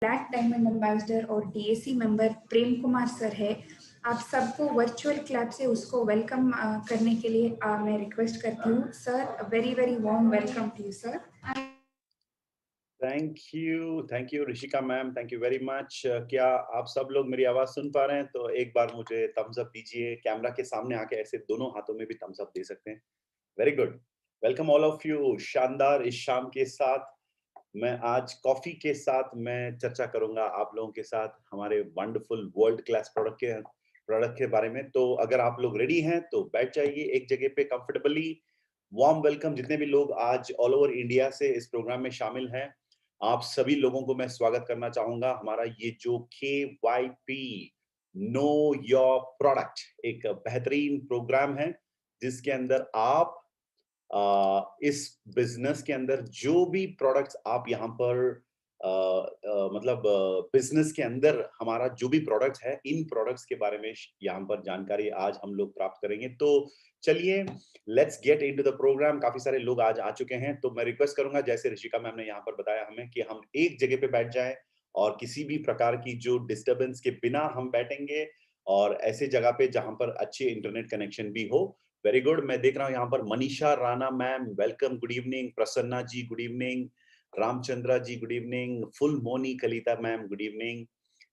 Black diamond ambassador और DAC member Prem Kumar sir है। आप सबको वर्चुअल क्लैप से उसको वेलकम करने के लिए मैं रिक्वेस्ट करती हूँ। Sir, very very warm welcome to you sir. Thank you Rishika ma'am, thank you very much. क्या आप सब लोग मेरी आवाज सुन पा रहे हैं? तो एक बार मुझे थम्स अप दीजिए। कैमरा के सामने आके ऐसे दोनों हाथों में भी थम्स अप दे सकते हैं। Very good. Welcome all of you. शानदार इस शाम के साथ मैं आज कॉफी के साथ मैं चर्चा करूंगा आप लोगों के साथ हमारे वंडरफुल वर्ल्ड क्लास प्रोडक्ट के बारे में। तो अगर आप लोग रेडी हैं तो बैठ जाइए एक जगह पे कंफर्टेबली। वार्म वेलकम जितने भी लोग आज ऑल ओवर इंडिया से इस प्रोग्राम में शामिल हैं, आप सभी लोगों को मैं स्वागत करना चाहूंगा। हमारा ये जो KYP नो योर प्रोडक्ट एक बेहतरीन प्रोग्राम है जिसके अंदर आप इस बिजनेस के अंदर जो भी प्रोडक्ट्स आप यहाँ पर मतलब बिजनेस के अंदर हमारा जो भी प्रोडक्ट्स है, इन प्रोडक्ट्स के बारे में यहाँ पर जानकारी आज हम लोग प्राप्त करेंगे। तो चलिए let's get into the program. काफी सारे लोग आज आ चुके हैं, तो मैं रिक्वेस्ट करूंगा जैसे ऋषिका मैम ने यहाँ पर बताया हमें कि हम एक जगह पे बैठ जाएं और किसी भी प्रकार की जो डिस्टरबेंस के बिना हम बैठेंगे और ऐसे जगह पे जहां पर अच्छे इंटरनेट कनेक्शन भी हो। Very good. मैं देख रहा हूँ यहाँ पर Manisha Rana ma'am, welcome, good evening. Prasanna ji, good evening. Ramachandra ji, good evening. Phulmoni Kalita ma'am, good evening.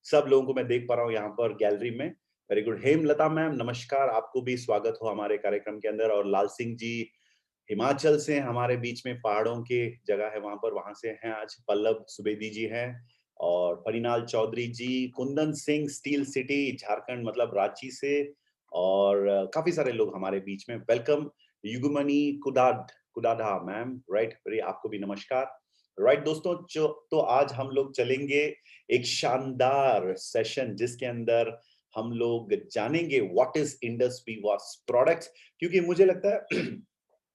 सब लोगों को मैं देख पा रहा हूँ यहाँ पर गैलरी में। Very good. हेमलता मैम, नमस्कार, आपको भी स्वागत हो हमारे कार्यक्रम के अंदर। और लाल सिंह जी हिमाचल से हमारे बीच में, पहाड़ों के जगह है वहां पर, वहां से हैं आज। पल्लव सुबेदी जी हैं और परिनाल चौधरी जी। कुंदन सिंह स्टील सिटी झारखंड मतलब रांची से, और काफी सारे लोग हमारे बीच में। वेलकम युगमनी कुदाधा मैम, राइट, वेरी, आपको भी नमस्कार। राइट दोस्तों, तो आज हम लोग चलेंगे एक शानदार सेशन जिसके अंदर हम लोग जानेंगे what is Indus Viva's products. क्योंकि मुझे लगता है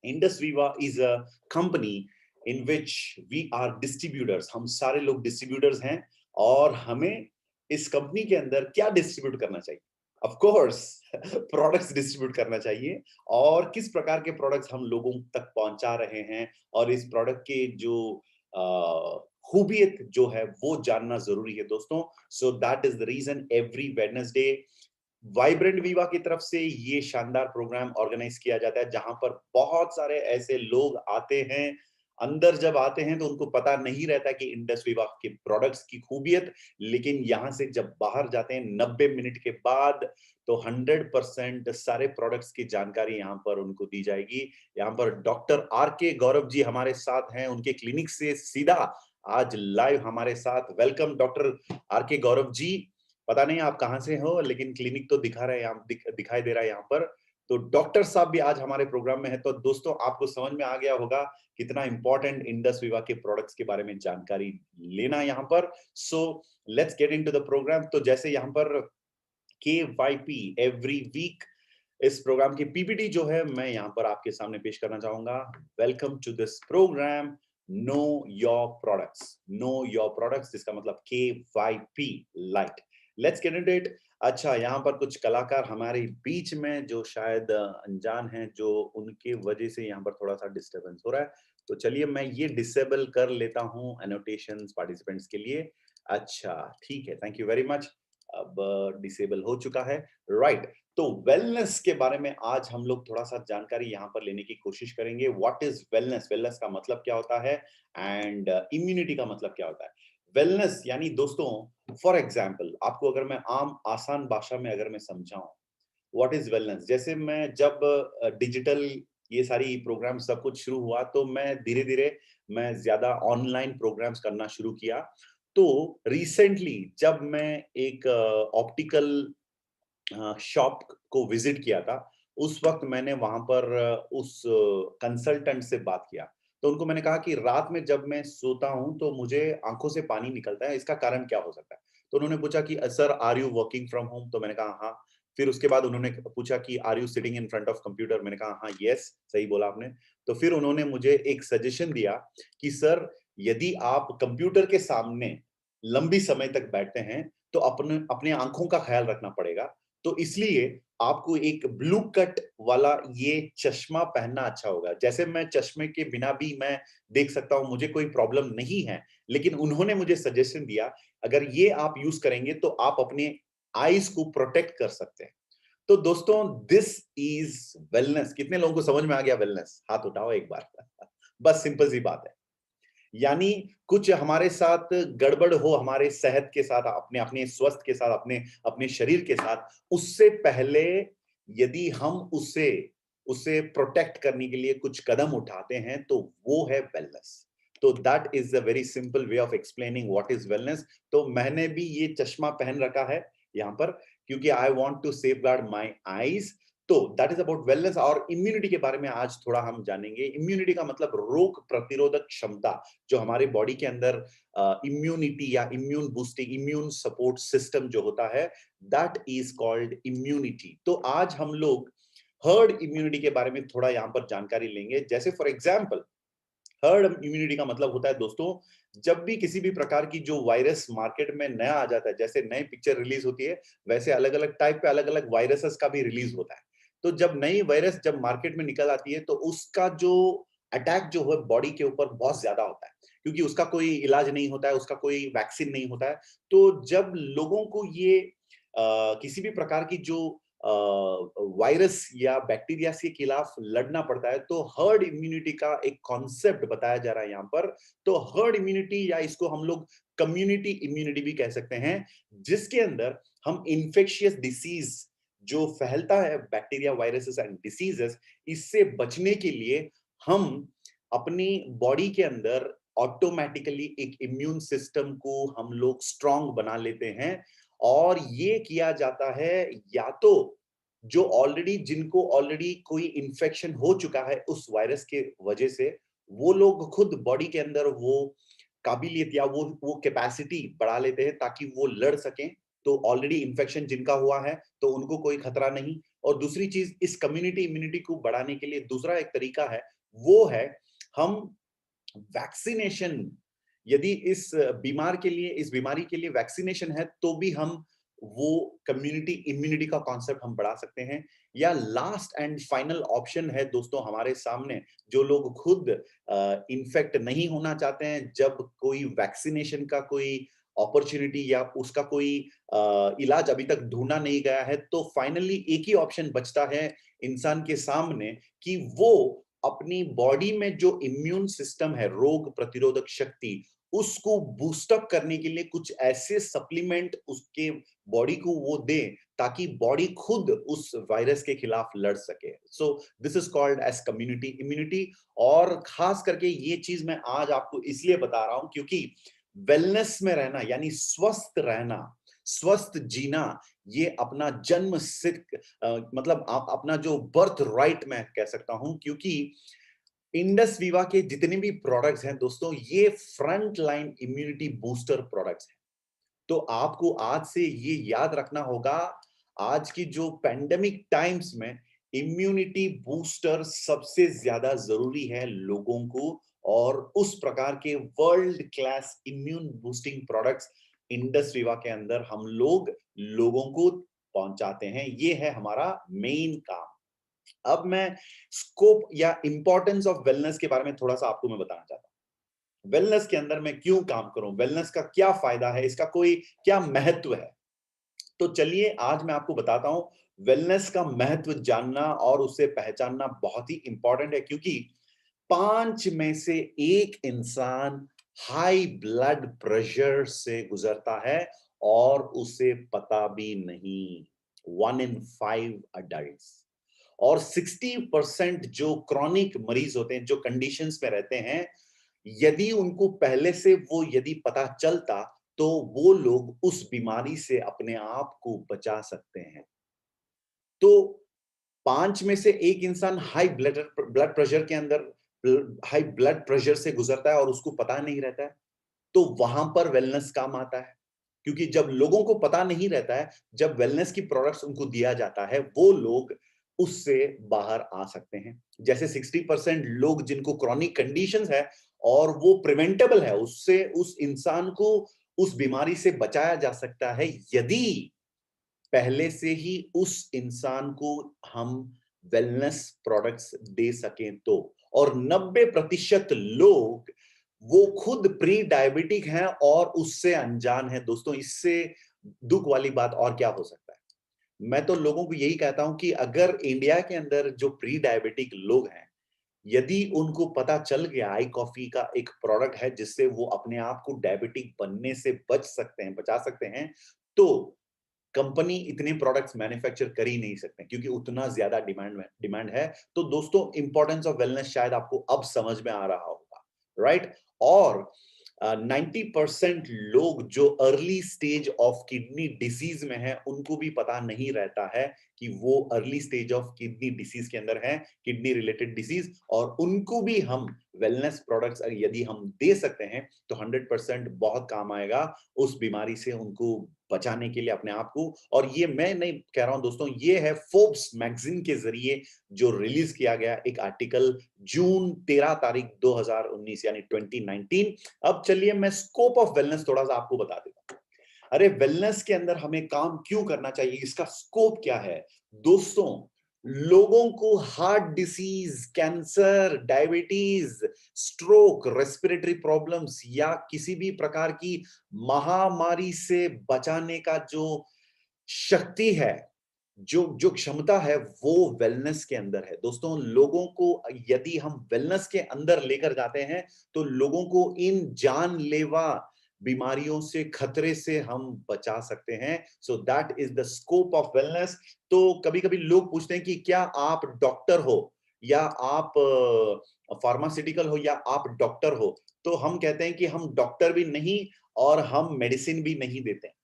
Indus Viva is a company in which we are distributors. हम सारे लोग डिस्ट्रीब्यूटर्स हैं और हमें इस कंपनी के अंदर क्या डिस्ट्रीब्यूट करना चाहिए? ऑफ कोर्स प्रोडक्ट्स डिस्ट्रीब्यूट करना चाहिए। और किस प्रकार के प्रोडक्ट्स हम लोगों तक पहुंचा रहे हैं और इस प्रोडक्ट के जो खूबियत जो है वो जानना जरूरी है दोस्तों। So that is the reason every Wednesday vibrant Viva की तरफ से ये शानदार प्रोग्राम ऑर्गेनाइज किया जाता है जहां पर बहुत सारे ऐसे लोग आते हैं। अंदर जब आते हैं तो उनको पता नहीं रहता कि इंडस वीवा के प्रोडक्ट्स की खूबियत, लेकिन यहां से जब बाहर जाते हैं 90 मिनट के बाद तो 100% सारे प्रोडक्ट्स की जानकारी यहां पर उनको दी जाएगी। यहां पर डॉक्टर RK गौरव जी हमारे साथ हैं, उनके क्लिनिक से सीधा आज लाइव हमारे साथ। Welcome doctor RK Gaurav ji. पता नहीं आप कहां से हो, लेकिन क्लिनिक तो दिखा रहे हैं, दिखाई दे रहा है यहाँ पर। तो डॉक्टर साहब भी आज हमारे प्रोग्राम में है। तो दोस्तों आपको समझ में आ गया होगा कितना इंपॉर्टेंट इंडस वीवा के प्रोडक्ट्स के बारे में जानकारी लेना यहाँ पर। So let's get into the program. तो जैसे यहाँ पर KYP एवरी वीक, इस प्रोग्राम की PPT जो है मैं यहाँ पर आपके सामने पेश करना चाहूंगा। Welcome to this program know your products. Know your products जिसका मतलब KYP lite. Let's get into it. अच्छा, यहाँ पर कुछ कलाकार हमारे बीच में जो शायद अनजान हैं, जो उनके वजह से यहाँ पर थोड़ा सा डिस्टरबेंस हो रहा है। तो चलिए मैं ये डिसेबल कर लेता हूँ एनोटेशंस पार्टिसिपेंट्स के लिए। अच्छा ठीक है, थैंक यू वेरी मच। अब डिसेबल हो चुका है, राइट। तो वेलनेस के बारे में आज हम लोग थोड़ा सा जानकारी यहाँ पर लेने की कोशिश करेंगे। व्हाट इज वेलनेस, वेलनेस का मतलब क्या होता है, एंड इम्यूनिटी का मतलब क्या होता है। वेलनेस यानी दोस्तों, फॉर एग्जाम्पल आपको अगर मैं आम आसान भाषा में अगर मैं समझाऊं व्हाट इज वेलनेस, जैसे मैं जब डिजिटल ये सारी प्रोग्राम सब कुछ शुरू हुआ तो मैं धीरे धीरे मैं ज्यादा ऑनलाइन प्रोग्राम्स करना शुरू किया। तो रिसेंटली जब मैं एक ऑप्टिकल शॉप को विजिट किया था, उस वक्त मैंने वहां पर उस कंसल्टेंट से बात किया। तो उनको मैंने कहा कि रात में जब मैं सोता हूं तो मुझे आंखों से पानी निकलता है, इसका कारण क्या हो सकता है। तो उन्होंने पूछा कि sir are you working from home, तो मैंने कहा हाँ। फिर उसके बाद उन्होंने पूछा कि are you sitting in front of computer, मैंने कहा हाँ यस, सही बोला आपने। तो फिर उन्होंने मुझे एक सजेशन दिया कि सर यदि आप कंप्यूटर के सामने लंबी समय तक बैठते हैं तो अपने अपने आंखों का ख्याल रखना पड़ेगा। तो इसलिए आपको एक ब्लू कट वाला ये चश्मा पहनना अच्छा होगा। जैसे मैं चश्मे के बिना भी मैं देख सकता हूं, मुझे कोई प्रॉब्लम नहीं है, लेकिन उन्होंने मुझे सजेशन दिया अगर ये आप यूज करेंगे तो आप अपने आईज को प्रोटेक्ट कर सकते हैं। तो दोस्तों दिस इज वेलनेस। कितने लोगों को समझ में आ गया वेलनेस? हाथ उठाओ एक बार। बस सिंपल सी बात है। यानी कुछ हमारे साथ गड़बड़ हो हमारे सेहत के साथ, अपने अपने स्वस्थ के साथ, अपने अपने शरीर के साथ, उससे पहले यदि हम उसे उसे प्रोटेक्ट करने के लिए कुछ कदम उठाते हैं तो वो है वेलनेस। तो that is a very simple way of explaining what is wellness. तो मैंने भी ये चश्मा पहन रखा है यहाँ पर, क्योंकि I want to safeguard my eyes. तो दैट इज अबाउट वेलनेस। और इम्यूनिटी के बारे में आज थोड़ा हम जानेंगे। इम्यूनिटी का मतलब रोग प्रतिरोधक क्षमता, जो हमारे बॉडी के अंदर इम्यूनिटी या immune boosting, immune support system जो होता है, दैट इज कॉल्ड इम्यूनिटी। तो आज हम लोग हर्ड इम्यूनिटी के बारे में थोड़ा यहाँ पर जानकारी लेंगे। जैसे फॉर एग्जाम्पल, हर्ड इम्यूनिटी का मतलब होता है दोस्तों, जब भी किसी भी प्रकार की जो वायरस मार्केट में नया आ जाता है, जैसे नई पिक्चर रिलीज होती है, वैसे अलग अलग टाइप पे अलग अलग वायरसेस का भी रिलीज होता है। तो जब नई वायरस जब मार्केट में निकल आती है तो उसका जो अटैक जो है बॉडी के ऊपर बहुत ज्यादा होता है, क्योंकि उसका कोई इलाज नहीं होता है, उसका कोई वैक्सीन नहीं होता है। तो जब लोगों को ये किसी भी प्रकार की जो वायरस या बैक्टीरिया के खिलाफ लड़ना पड़ता है, तो हर्ड इम्यूनिटी का एक कॉन्सेप्ट बताया जा रहा है यहाँ पर। तो हर्ड इम्यूनिटी, या इसको हम लोग कम्युनिटी इम्यूनिटी भी कह सकते हैं, जिसके अंदर हम इन्फेक्शियस डिसीज जो फैलता है, बैक्टीरिया, वायरसेस एंड डिसीजेस, इससे बचने के लिए हम अपनी बॉडी के अंदर ऑटोमेटिकली एक इम्यून सिस्टम को हम लोग स्ट्रांग बना लेते हैं। और ये किया जाता है या तो जो ऑलरेडी, जिनको ऑलरेडी कोई इन्फेक्शन हो चुका है उस वायरस के वजह से, वो लोग खुद बॉडी के अंदर वो काबिलियत या वो कैपेसिटी बढ़ा लेते हैं ताकि वो लड़ सकें। तो ऑलरेडी इन्फेक्शन जिनका हुआ है तो उनको कोई खतरा नहीं। और दूसरी चीज, इस कम्युनिटी इम्यूनिटी को बढ़ाने के लिए दूसरा एक तरीका है, वो है हम वैक्सीनेशन। यदि इस बीमार के लिए, इस बीमारी के लिए वैक्सीनेशन है, तो भी हम वो कम्युनिटी इम्यूनिटी का कॉन्सेप्ट हम बढ़ा सकते हैं। या लास्ट एंड फाइनल ऑप्शन है दोस्तों हमारे सामने, जो लोग खुद इन्फेक्ट नहीं होना चाहते हैं, जब कोई वैक्सीनेशन का कोई अपॉर्चुनिटी या उसका कोई इलाज अभी तक ढूंढा नहीं गया है, तो फाइनली एक ही ऑप्शन बचता है इंसान के सामने, कि वो अपनी बॉडी में जो इम्यून सिस्टम है, रोग प्रतिरोधक शक्ति, उसको बूस्टअप करने के लिए कुछ ऐसे सप्लीमेंट उसके बॉडी को वो दे, ताकि बॉडी खुद उस वायरस के खिलाफ लड़ सके। So this is called as community immunity. और खास करके ये चीज मैं आज आपको इसलिए बता रहा हूं, क्योंकि वेलनेस में रहना यानी स्वस्थ रहना, स्वस्थ जीना, ये अपना जन्म सिद्ध मतलब आप अपना जो बर्थ राइट मैं कह सकता हूं। क्योंकि इंडस वीवा के जितने भी प्रोडक्ट्स हैं दोस्तों, ये front line immunity booster products हैं। तो आपको आज से ये याद रखना होगा, आज की जो पेंडेमिक टाइम्स में इम्यूनिटी बूस्टर सबसे ज्यादा जरूरी है लोगों को। और उस प्रकार के world class immune boosting products Indus Viva के अंदर हम लोग लोगों को पहुंचाते हैं। ये है हमारा मेन काम। अब मैं स्कोप या इंपॉर्टेंस ऑफ वेलनेस के बारे में थोड़ा सा आपको मैं बताना चाहता हूं। वेलनेस के अंदर मैं क्यों काम करूं, वेलनेस का क्या फायदा है, इसका कोई क्या महत्व है। तो चलिए आज मैं आपको बताता हूं। वेलनेस का महत्व जानना और उसे पहचानना बहुत ही इंपॉर्टेंट है, क्योंकि 5 में से 1 इंसान हाई ब्लड प्रेशर से गुजरता है और उसे पता भी नहीं। 1 in 5 adults। और 60% जो क्रॉनिक मरीज होते हैं, जो कंडीशंस में रहते हैं, यदि उनको पहले से वो यदि पता चलता, तो वो लोग उस बीमारी से अपने आप को बचा सकते हैं। तो 5 में से 1 इंसान हाई ब्लड प्रेशर के अंदर, हाई ब्लड प्रेशर से गुजरता है और उसको पता नहीं रहता है। तो वहां पर वेलनेस काम आता है, क्योंकि जब लोगों को पता नहीं रहता है, जब वेलनेस की प्रोडक्ट्स उनको दिया जाता है, वो लोग उससे बाहर आ सकते हैं। जैसे 60% लोग जिनको क्रॉनिक कंडीशंस है और वो प्रिवेंटेबल है, उससे उस इंसान को उस बीमारी से बचाया जा सकता है, यदि पहले से ही उस इंसान को हम वेलनेस प्रोडक्ट्स दे सकें तो। और 90% लोग वो खुद प्री डायबिटिक हैं और उससे अनजान है। दोस्तों, इससे दुख वाली बात और क्या हो सकता है? मैं तो लोगों को यही कहता हूं कि अगर इंडिया के अंदर जो प्री डायबिटिक लोग हैं, यदि उनको पता चल गया आई कॉफी का एक प्रोडक्ट है जिससे वो अपने आप को डायबिटिक बनने से बचा सकते हैं, तो कंपनी इतने प्रोडक्ट्स मैन्युफैक्चर कर ही नहीं सकते क्योंकि उतना ज्यादा डिमांड है। तो दोस्तों, इंपॉर्टेंस ऑफ वेलनेस शायद आपको अब समझ में आ रहा होगा, राइट? और 90% लोग जो early stage of kidney disease में है, उनको भी पता नहीं रहता है कि वो early stage of kidney disease के अंदर है, किडनी रिलेटेड डिसीज, और उनको भी हम वेलनेस प्रोडक्ट्स यदि हम दे सकते हैं तो 100% बहुत काम आएगा उस बीमारी से उनको बचाने के लिए अपने आप को। और ये मैं नहीं कह रहा हूं दोस्तों, ये है फोर्ब्स मैगजीन के जरिए जो रिलीज किया गया एक आर्टिकल जून 13 तारीख 2019 यानी 2019। अब चलिए मैं स्कोप ऑफ वेलनेस थोड़ा सा आपको बता देता हूं। अरे वेलनेस के अंदर हमें काम क्यों करना चाहिए, इसका स्कोप क्या है? दोस्तों, लोगों को heart disease, cancer, diabetes, stroke, respiratory problems या किसी भी प्रकार की महामारी से बचाने का जो शक्ति है, जो जो क्षमता है, वो वेलनेस के अंदर है। दोस्तों, लोगों को यदि हम वेलनेस के अंदर लेकर जाते हैं तो लोगों को इन जानलेवा बीमारियों से, खतरे से हम बचा सकते हैं। सो that is the scope of wellness. तो कभी कभी लोग पूछते हैं कि क्या आप डॉक्टर हो या आप फार्मास्यूटिकल हो या आप डॉक्टर हो? तो हम कहते हैं कि हम डॉक्टर भी नहीं और हम मेडिसिन भी नहीं देते हैं।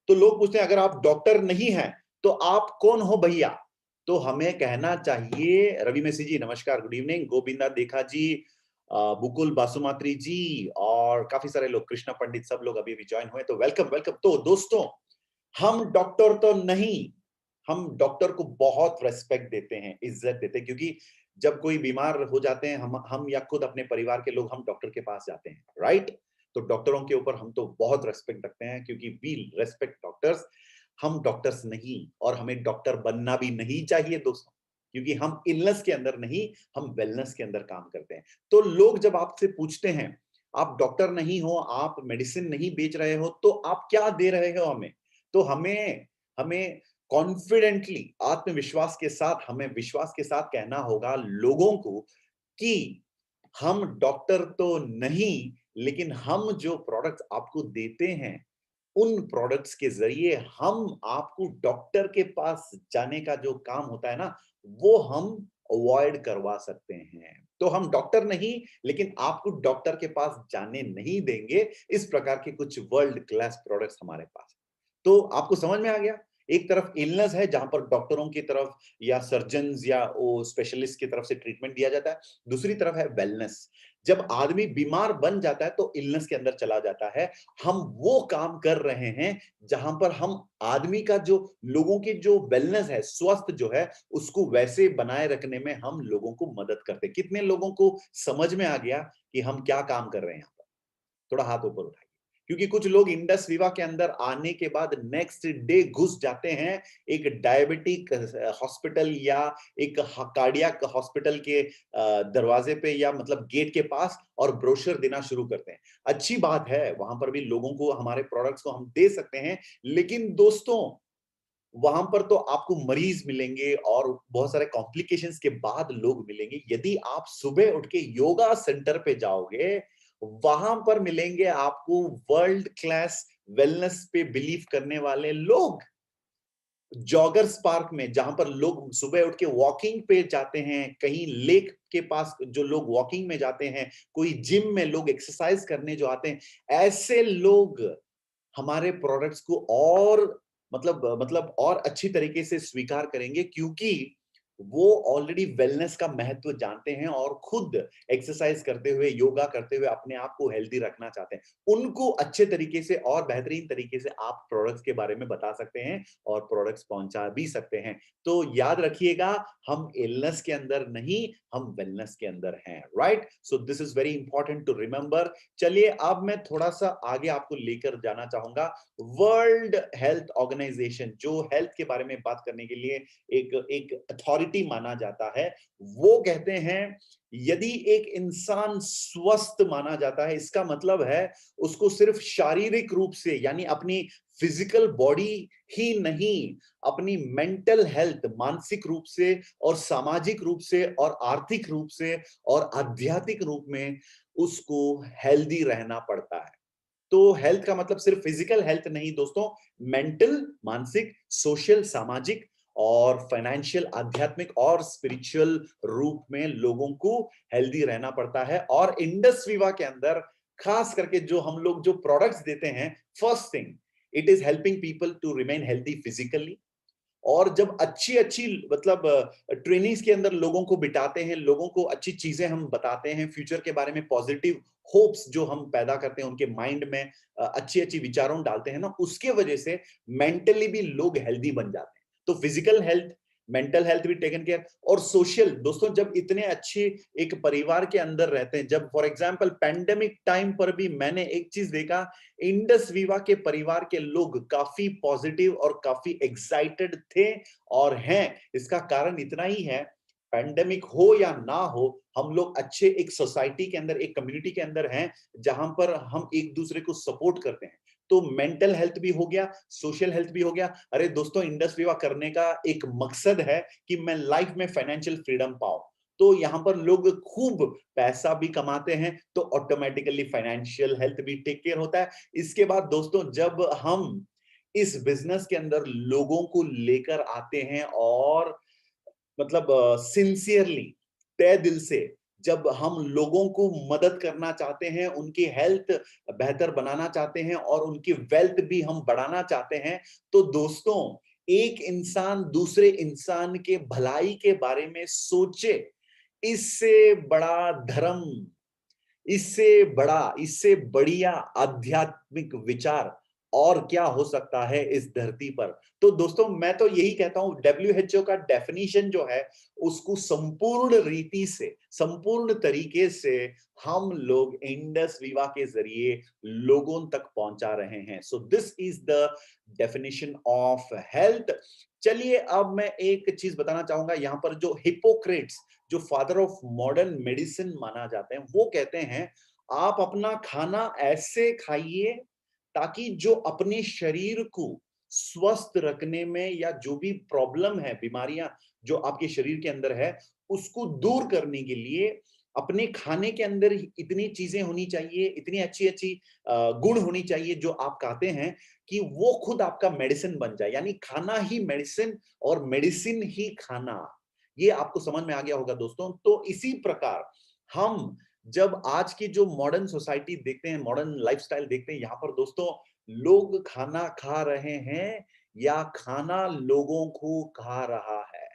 तो लोग पूछते हैं अगर आप डॉक्टर नहीं हैं तो आप कौन हो भैया? तो हमें कहना चाहिए, रवि मेसी जी नमस्कार, गुड इवनिंग, गोविंदा देखा जी, बुकुल बासुमात्री जी और काफी सारे लोग, कृष्णा पंडित, सब लोग अभी भी ज्वाइन हुए, तो वेलकम वेलकम। तो दोस्तों, हम डॉक्टर तो नहीं, हम डॉक्टर को बहुत रेस्पेक्ट देते हैं, इज्जत देते हैं, क्योंकि जब कोई बीमार हो जाते हैं, हम या खुद अपने परिवार के लोग हम डॉक्टर के पास जाते हैं, राइट? तो डॉक्टरों के ऊपर हम तो बहुत रेस्पेक्ट रखते हैं क्योंकि वी रेस्पेक्ट डॉक्टर्स। हम डॉक्टर्स नहीं और हमें डॉक्टर बनना भी नहीं चाहिए दोस्तों, क्योंकि हम इलनेस के अंदर नहीं, हम वेलनेस के अंदर काम करते हैं। तो लोग जब आपसे पूछते हैं आप डॉक्टर नहीं हो, आप मेडिसिन नहीं बेच रहे हो, तो आप क्या दे रहे हो हमें? तो हमें हमें कॉन्फिडेंटली, आत्मविश्वास के साथ, हमें विश्वास के साथ कहना होगा लोगों को कि हम डॉक्टर तो नहीं, लेकिन हम जो प्रोडक्ट्स आपको देते हैं, उन प्रोडक्ट्स के जरिए हम आपको डॉक्टर के पास जाने का जो काम होता है ना, वो हम अवॉइड करवा सकते हैं। तो हम डॉक्टर नहीं, लेकिन आपको डॉक्टर के पास जाने नहीं देंगे। इस प्रकार के कुछ वर्ल्ड क्लास प्रोडक्ट्स हमारे पास हैं। तो आपको समझ में आ गया? एक तरफ इलनेस है जहां पर डॉक्टरों की तरफ या सर्जन्स या वो स्पेशलिस्ट की तरफ से ट्रीटमेंट दिया जाता है, दूसरी तरफ है वेलनेस। जब आदमी बीमार बन जाता है तो इलनेस के अंदर चला जाता है। हम वो काम कर रहे हैं जहां पर हम आदमी का जो, लोगों की जो वेलनेस है, स्वस्थ जो है, उसको वैसे बनाए रखने में हम लोगों को मदद करते हैं। कितने लोगों को समझ में आ गया कि हम क्या काम कर रहे हैं यहाँ पर? थोड़ा हाथ ऊपर उठाइए। क्योंकि कुछ लोग इंडस विवा के अंदर आने के बाद नेक्स्ट डे घुस जाते हैं एक डायबिटिक हॉस्पिटल या एक कार्डियक हॉस्पिटल के दरवाजे पे या मतलब गेट के पास और ब्रोशर देना शुरू करते हैं। अच्छी बात है, वहां पर भी लोगों को हमारे प्रोडक्ट्स को हम दे सकते हैं, लेकिन दोस्तों वहां पर तो आपको मरीज मिलेंगे और बहुत सारे कॉम्प्लिकेशंस के बाद लोग मिलेंगे। यदि आप सुबह उठ के योगा सेंटर पे जाओगे, वहां पर मिलेंगे आपको वर्ल्ड क्लास वेलनेस पे बिलीव करने वाले लोग। जॉगर्स पार्क में जहां पर लोग सुबह उठ के वॉकिंग पे जाते हैं, कहीं लेक के पास जो लोग वॉकिंग में जाते हैं, कोई जिम में लोग एक्सरसाइज करने जो आते हैं, ऐसे लोग हमारे प्रोडक्ट्स को और मतलब और अच्छी तरीके से स्वीकार करेंगे, क्योंकि वो ऑलरेडी वेलनेस का महत्व जानते हैं और खुद एक्सरसाइज करते हुए, योगा करते हुए अपने आप को हेल्दी रखना चाहते हैं। उनको अच्छे तरीके से और बेहतरीन तरीके से आप प्रोडक्ट्स के बारे में बता सकते हैं और प्रोडक्ट्स पहुंचा भी सकते हैं। तो याद रखिएगा, हम इलनेस के अंदर नहीं, हम वेलनेस के अंदर हैं, right? So this is very important to remember. चलिए अब मैं थोड़ा सा आगे आपको लेकर जाना चाहूंगा। वर्ल्ड हेल्थ ऑर्गेनाइजेशन जो हेल्थ के बारे में बात करने के लिए एक एक अथॉरिटी प्रायोरिटी माना जाता है। वो कहते हैं यदि एक इंसान स्वस्थ माना जाता है, इसका मतलब है उसको सिर्फ शारीरिक रूप से यानी अपनी फिजिकल बॉडी ही नहीं, अपनी मेंटल हेल्थ मानसिक रूप से और सामाजिक रूप से और आर्थिक रूप से और आध्यात्मिक रूप में उसको हेल्दी रहना पड़ता है। तो हेल्थ का मतलब सिर्फ फिजिकल हेल्थ नहीं दोस्तों, मेंटल, मानसिक, सोशल, सामाजिक और फाइनेंशियल, आध्यात्मिक और स्पिरिचुअल रूप में लोगों को हेल्दी रहना पड़ता है। और इंडस विवा के अंदर खास करके जो हम लोग जो प्रोडक्ट्स देते हैं, first thing it is helping people to remain healthy physically. और जब अच्छी अच्छी मतलब ट्रेनिंग्स के अंदर लोगों को बिठाते हैं, लोगों को अच्छी चीजें हम बताते हैं, फ्यूचर के बारे में पॉजिटिव होप्स जो हम पैदा करते हैं उनके माइंड में, अच्छी अच्छी विचारों डालते हैं ना, उसके वजह से मेंटली भी लोग हेल्दी बन जाते हैं। तो फिजिकल हेल्थ, मेंटल हेल्थ भी टेकन केयर। और सोशल दोस्तों, जब इतने अच्छे एक परिवार के अंदर रहते हैं, जब फॉर एग्जांपल पैंडेमिक टाइम पर भी मैंने एक चीज देखा, इंडस विवा के परिवार के लोग काफी पॉजिटिव और काफी एक्साइटेड थे और हैं। इसका कारण इतना ही है, पैंडेमिक हो या ना हो, हम लोग अच्छे एक सोसाइटी के अंदर, एक कम्युनिटी के अंदर हैं जहां पर हम एक दूसरे को सपोर्ट करते हैं। तो मेंटल हेल्थ भी हो गया, सोशल हेल्थ भी हो गया। अरे दोस्तों, इंडस विवा करने का एक मकसद है कि मैं लाइफ में फाइनेंशियल फ्रीडम पाऊं। तो यहां पर लोग खूब पैसा भी कमाते हैं, तो ऑटोमेटिकली फाइनेंशियल हेल्थ भी टेक केयर होता है। इसके बाद दोस्तों, जब हम इस बिजनेस के अंदर लोगों को लेकर आते हैं और मतलब सिंसियरली, तय दिल से जब हम लोगों को मदद करना चाहते हैं, उनकी हेल्थ बेहतर बनाना चाहते हैं और उनकी वेल्थ भी हम बढ़ाना चाहते हैं, तो दोस्तों एक इंसान दूसरे इंसान के भलाई के बारे में सोचे, इससे बड़ा धर्म, इससे बड़ा, इससे बढ़िया आध्यात्मिक विचार और क्या हो सकता है इस धरती पर। तो दोस्तों मैं तो यही कहता हूं, डब्ल्यूएचओ का डेफिनेशन जो है उसको संपूर्ण रीति से, संपूर्ण तरीके से हम लोग इंडस विवा के जरिए लोगों तक पहुंचा रहे हैं। सो this is the definition of health. चलिए अब मैं एक चीज बताना चाहूंगा, यहां पर जो हिपोक्रेट्स, जो फादर ऑफ मॉडर्न मेडिसिन माना जाते हैं, वो कहते हैं आप अपना खाना ऐसे खाइए ताकि जो अपने शरीर को स्वस्थ रखने में या जो भी प्रॉब्लम है, बीमारियां जो आपके शरीर के अंदर है, उसको दूर करने के लिए अपने खाने के अंदर इतनी चीजें होनी चाहिए, इतनी अच्छी अच्छी गुण होनी चाहिए जो आप खाते हैं कि वो खुद आपका मेडिसिन बन जाए। यानी खाना ही मेडिसिन और मेडिसिन ही खाना। ये आपको समझ में आ गया होगा दोस्तों। तो इसी प्रकार हम जब आज की जो मॉडर्न सोसाइटी देखते हैं, मॉडर्न लाइफस्टाइल देखते हैं, यहाँ पर दोस्तों लोग खाना खा रहे हैं या खाना लोगों को खा रहा है?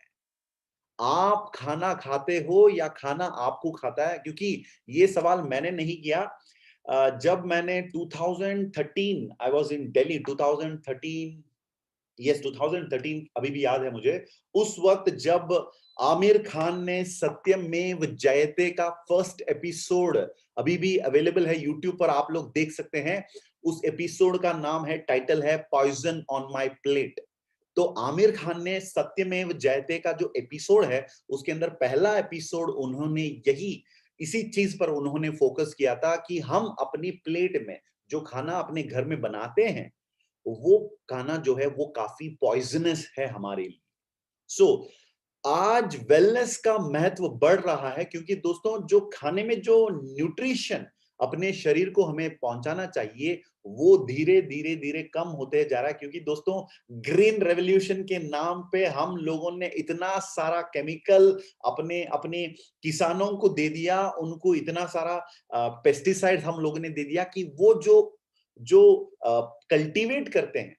आप खाना खाते हो या खाना आपको खाता है? क्योंकि ये सवाल मैंने नहीं किया। जब मैंने 2013 I was in Delhi, 2013, yes 2013 अभी भी याद है मुझे। उस वक्त जब आमिर खान ने सत्यमेव जयते का फर्स्ट एपिसोड, अभी भी अवेलेबल है यूट्यूब पर, आप लोग देख सकते हैं। उस एपिसोड का नाम है, टाइटल है पॉइजन ऑन माय प्लेट। तो आमिर खान ने सत्यमेव जयते का जो एपिसोड है, उसके अंदर पहला एपिसोड उन्होंने यही, इसी चीज पर उन्होंने फोकस किया था कि हम अपनी प्लेट में जो खाना अपने घर में बनाते हैं, वो खाना जो है वो काफी पॉइजनस है हमारे लिए। सो आज वेलनेस का महत्व बढ़ रहा है, क्योंकि दोस्तों जो खाने में जो न्यूट्रिशन अपने शरीर को हमें पहुंचाना चाहिए, वो धीरे धीरे धीरे कम होते जा रहा है। क्योंकि दोस्तों ग्रीन रेवोल्यूशन के नाम पे हम लोगों ने इतना सारा केमिकल अपने अपने किसानों को दे दिया, उनको इतना सारा पेस्टिसाइड हम लोगों ने दे दिया कि वो जो जो कल्टीवेट करते हैं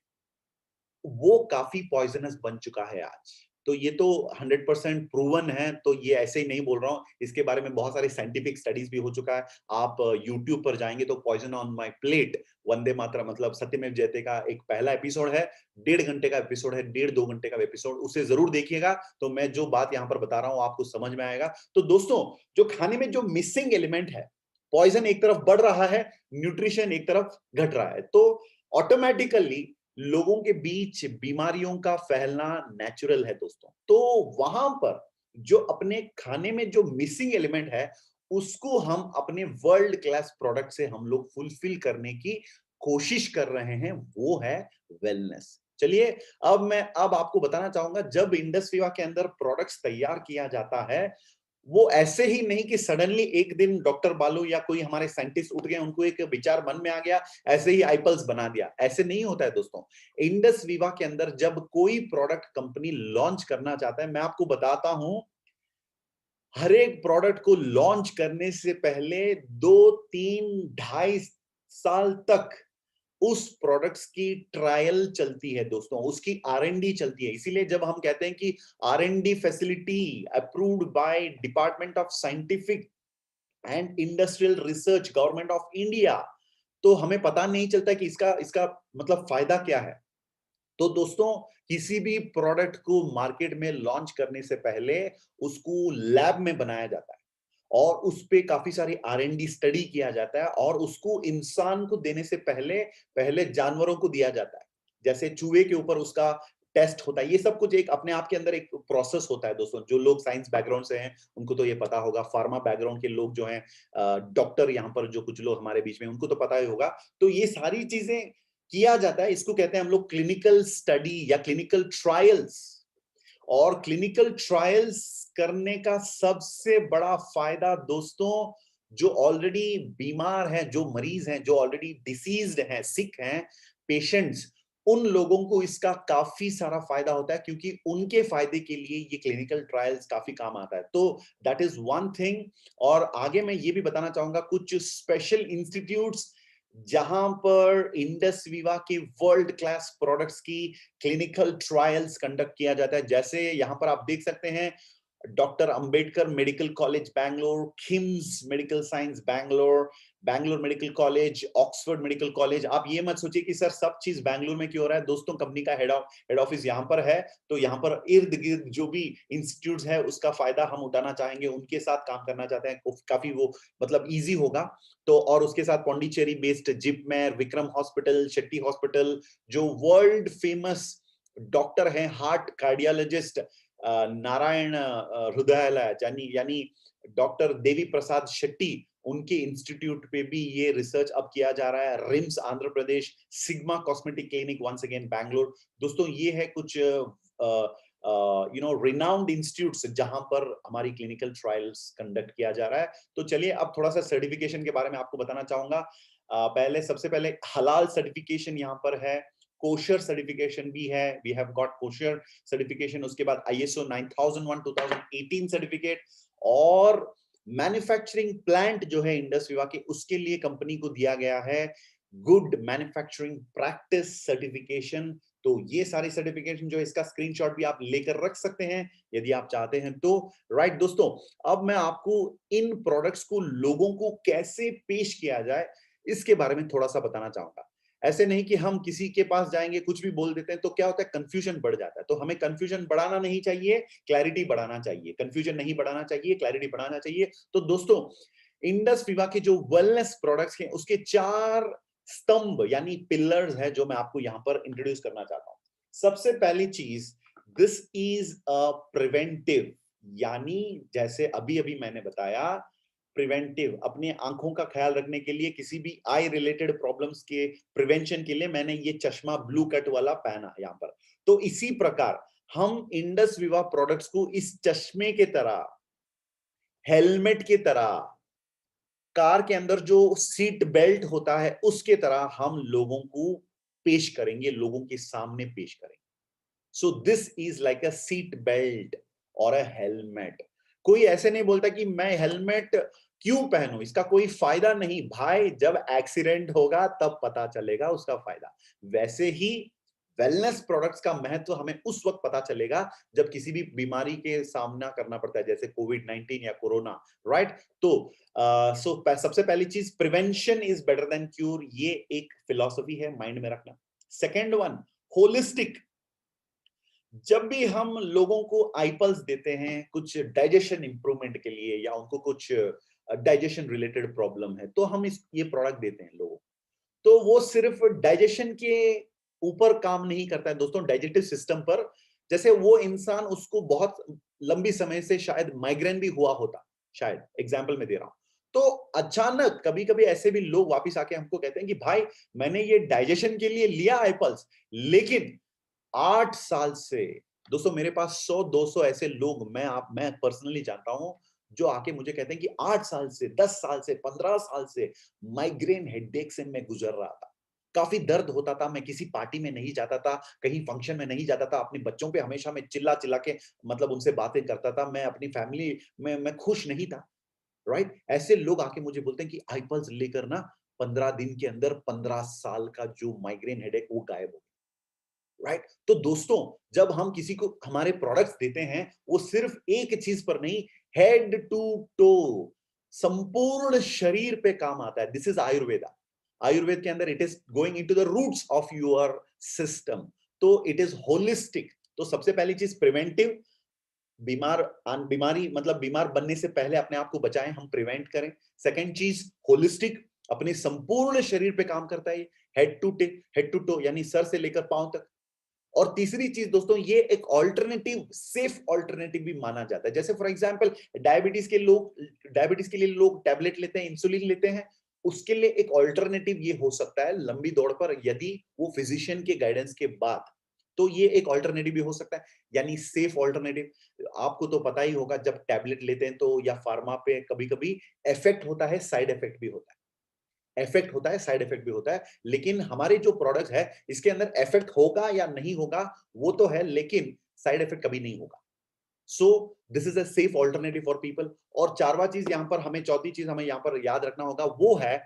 वो काफी पॉइजनस बन चुका है आज। तो ये तो 100% प्रूवन है, तो ये ऐसे ही नहीं बोल रहा हूं, इसके बारे में बहुत सारी साइंटिफिक स्टडीज भी हो चुका है। आप यूट्यूब पर जाएंगे तो poison on my plate, Vande Mataram मतलब सत्यमेव जयते का एक पहला एपिसोड है, 1.5 घंटे का एपिसोड है, 1.5-2 घंटे का एपिसोड, उसे जरूर देखिएगा। तो मैं जो बात यहाँ पर बता रहा हूँ आपको समझ में आएगा। तो दोस्तों जो खाने में जो मिसिंग एलिमेंट है, पॉइजन एक तरफ बढ़ रहा है, न्यूट्रिशन एक तरफ घट रहा है, तो ऑटोमेटिकली लोगों के बीच बीमारियों का फैलना नेचुरल है दोस्तों। तो वहां पर जो अपने खाने में जो मिसिंग एलिमेंट है, उसको हम अपने वर्ल्ड क्लास प्रोडक्ट से हम लोग फुलफिल करने की कोशिश कर रहे हैं, वो है वेलनेस। चलिए, अब आपको बताना चाहूंगा, जब इंडस्ट्री के अंदर प्रोडक्ट्स तैयार किया जाता है, वो ऐसे ही नहीं कि सडनली एक दिन डॉक्टर बालू या कोई हमारे साइंटिस्ट उठ गए, उनको एक विचार मन में आ गया, ऐसे ही आईपल्स बना दिया। ऐसे नहीं होता है दोस्तों। इंडस विवा के अंदर जब कोई प्रोडक्ट कंपनी लॉन्च करना चाहता है, मैं आपको बताता हूं, हर एक प्रोडक्ट को लॉन्च करने से पहले 2, 3, 2.5 साल तक उस प्रोडक्ट्स की ट्रायल चलती है दोस्तों, उसकी R&D चलती है। इसीलिए जब हम कहते हैं कि R&D facility approved by department of scientific and industrial research, government of India, तो हमें पता नहीं चलता कि इसका इसका मतलब फायदा क्या है। तो दोस्तों, किसी भी प्रोडक्ट को मार्केट में लॉन्च करने से पहले उसको लैब में बनाया जाता है और उस पे काफी सारी R&D स्टडी किया जाता है और उसको इंसान को देने से पहले पहले जानवरों को दिया जाता है। जैसे चूहे के ऊपर उसका टेस्ट होता है। ये सब कुछ एक अपने आप के अंदर एक प्रोसेस होता है दोस्तों। जो लोग साइंस बैकग्राउंड से हैं उनको तो ये पता होगा, फार्मा बैकग्राउंड के लोग जो हैं, डॉक्टर यहाँ पर जो कुछ लोग हमारे बीच में, उनको तो पता ही होगा। तो ये सारी चीजें किया जाता है, इसको कहते हैं हम लोग क्लिनिकल स्टडी या क्लिनिकल ट्रायल्स। और क्लिनिकल ट्रायल्स करने का सबसे बड़ा फायदा दोस्तों, जो ऑलरेडी बीमार हैं, जो मरीज हैं, जो ऑलरेडी डिसीज्ड हैं, सिक हैं, पेशेंट्स, उन लोगों को इसका काफी सारा फायदा होता है, क्योंकि उनके फायदे के लिए ये क्लिनिकल ट्रायल्स काफी काम आता है। तो दैट इज वन थिंग। और आगे मैं ये भी बताना चाहूंगा, कुछ स्पेशल इंस्टीट्यूट्स जहां पर इंडस विवा के वर्ल्ड क्लास प्रोडक्ट्स की क्लिनिकल ट्रायल्स कंडक्ट किया जाता है। जैसे यहां पर आप देख सकते हैं, doctor Ambedkar medical college Bangalore, KIMS medical science Bangalore, Bangalore medical college, Oxford medical college. आप ये मत सोचिए कि सर सब चीज बैंगलोर में क्यों हो रहा है दोस्तों, कंपनी का हेड ऑफिस यहाँ पर है, तो यहाँ पर इर्द गिर्द जो भी इंस्टीट्यूट है उसका फायदा हम उठाना चाहेंगे, उनके साथ काम करना चाहते हैं, काफी वो मतलब इजी होगा। तो और उसके साथ Pondicherry based JIPMER, Vikram hospital, Shetty hospital, जो वर्ल्ड फेमस डॉक्टर हैं, हार्ट कार्डियोलॉजिस्ट नारायण हृदयालय यानी यानी डॉक्टर देवी प्रसाद शेट्टी, उनके इंस्टीट्यूट पे भी ये रिसर्च अब किया जा रहा है। RIMS Andhra Pradesh, sigma cosmetic clinic once again Bangalore. दोस्तों, ये है कुछ रिनाउंड इंस्टीट्यूट्स जहां पर हमारी क्लिनिकल ट्रायल्स कंडक्ट किया जा रहा है। तो चलिए, अब थोड़ा सा सर्टिफिकेशन के बारे में आपको बताना चाहूंगा। सबसे पहले हलाल सर्टिफिकेशन यहाँ पर है, कोशर सर्टिफिकेशन भी है, we have got kosher certification. उसके बाद ISO 9001 2018 सर्टिफिकेट, और मैन्युफैक्चरिंग प्लांट जो है इंडस विवा के, उसके लिए कंपनी को दिया गया है गुड मैन्युफैक्चरिंग प्रैक्टिस सर्टिफिकेशन। तो ये सारी सर्टिफिकेशन जो है, इसका स्क्रीनशॉट भी आप लेकर रख सकते हैं यदि आप चाहते हैं तो। राइट दोस्तों, अब मैं आपको इन प्रोडक्ट्स को लोगों को कैसे पेश किया जाए, इसके बारे में थोड़ा सा बताना चाहूंगा। ऐसे नहीं कि हम किसी के पास जाएंगे, कुछ भी बोल देते हैं, तो क्या होता है, कंफ्यूजन बढ़ जाता है। तो हमें कंफ्यूजन बढ़ाना नहीं चाहिए, क्लैरिटी बढ़ाना चाहिए। कंफ्यूजन नहीं बढ़ाना चाहिए, क्लैरिटी बढ़ाना चाहिए। तो दोस्तों, इंडस विवा के जो वेलनेस प्रोडक्ट्स हैं, उसके 4 स्तंभ यानी पिलर्स है, जो मैं आपको यहां पर इंट्रोड्यूस करना चाहता हूं। सबसे पहली चीज, दिस इज अ प्रिवेंटिव, यानी जैसे अभी अभी मैंने बताया, प्रिवेंटिव, अपने आंखों का ख्याल रखने के लिए, किसी भी आई रिलेटेड प्रॉब्लम्स के प्रिवेंशन के लिए मैंने ये चश्मा ब्लू कट वाला पहना यहाँ पर। तो इसी प्रकार हम इंडस विवा प्रोडक्ट्स को इस चश्मे के तरह, हेलमेट की तरह, कार के अंदर जो सीट बेल्ट होता है उसके तरह हम लोगों को पेश करेंगे, लोगों के सामने पेश करेंगे। सो this is like a seat belt और अ हेलमेट। कोई ऐसे नहीं बोलता कि मैं हेलमेट क्यों पहनूं, इसका कोई फायदा नहीं भाई, जब एक्सीडेंट होगा तब पता चलेगा उसका फायदा। वैसे ही वेलनेस प्रोडक्ट्स का महत्व हमें उस वक्त पता चलेगा जब किसी भी बीमारी के सामना करना पड़ता है, जैसे कोविड-19 या कोरोना। राइट? तो सबसे पहली चीज, prevention is better than cure, ये एक फिलॉसफी है, माइंड में रखना। Second one, holistic. जब भी हम लोगों को आईपल्स देते हैं कुछ डाइजेशन इंप्रूवमेंट के लिए, या उनको कुछ डाइजेशन रिलेटेड प्रॉब्लम है, तो हम ये प्रोडक्ट देते हैं लोगों को। तो वो सिर्फ डाइजेशन के ऊपर काम नहीं करता है दोस्तों, डाइजेस्टिव सिस्टम पर। जैसे वो इंसान, उसको बहुत लंबी समय से शायद माइग्रेन भी हुआ होता, शायद एग्जाम्पल में दे रहा हूं, तो अचानक कभी कभी ऐसे भी लोग वापस आके हमको कहते हैं कि भाई मैंने ये डाइजेशन के लिए लिया एप्पल्स, लेकिन 8 साल से, दोस्तों मेरे पास 100-200 ऐसे लोग मैं पर्सनली जानता हूं जो आके मुझे कहते हैं कि 8 साल से, 10 साल से, 15 साल से माइग्रेन हेडेक से मैं गुजर रहा था। काफी दर्द होता था, मैं किसी पार्टी में नहीं जाता था, कहीं फंक्शन में नहीं जाता था, अपने बच्चों पे हमेशा मैं चिल्ला चिल्ला के मतलब उनसे बातें करता था, मैं अपनी फैमिली में मैं खुश नहीं था, राइट? ऐसे लोग आके मुझे बोलते हैं कि आईपल्स लेकर ना 15 दिन के अंदर 15 साल का जो माइग्रेन हेडेक वो गायब हो, राइट? तो दोस्तों, जब हम किसी को हमारे प्रोडक्ट्स देते हैं, वो सिर्फ एक चीज पर नहीं, हेड टू टो, संपूर्ण शरीर पे काम आता है। This is Ayurveda. आयुर्वेद के अंदर it is going into the roots of your system, तो इट इज होलिस्टिक। तो सबसे पहली चीज प्रिवेंटिव, बीमारी मतलब बीमार बनने से पहले अपने आप को बचाएं, हम प्रिवेंट करें। सेकंड चीज होलिस्टिक, अपने संपूर्ण शरीर पे काम करता है, हेड टू टो यानी सर से लेकर पांव तक। और तीसरी चीज दोस्तों, ये एक ऑल्टरनेटिव, सेफ ऑल्टरनेटिव भी माना जाता है। जैसे फॉर एग्जांपल डायबिटीज के लिए लोग टैबलेट लेते हैं, इंसुलिन लेते हैं, उसके लिए एक ऑल्टरनेटिव ये हो सकता है लंबी दौड़ पर, यदि वो फिजिशियन के गाइडेंस के बाद, तो ये एक ऑल्टरनेटिव भी हो सकता है, यानी सेफ ऑल्टरनेटिव। आपको तो पता ही होगा, जब टैबलेट लेते हैं तो या फार्मा पे कभी कभी इफेक्ट होता है, साइड इफेक्ट भी होता है, इफेक्ट होता है, साइड इफेक्ट भी होता है, लेकिन हमारे जो प्रोडक्ट है इसके अंदर इफेक्ट होगा या नहीं होगा वो तो है, लेकिन साइड इफेक्ट कभी नहीं होगा। सो this is a safe alternative for people. और चौथी चीज हमें यहां पर याद रखना होगा, वो है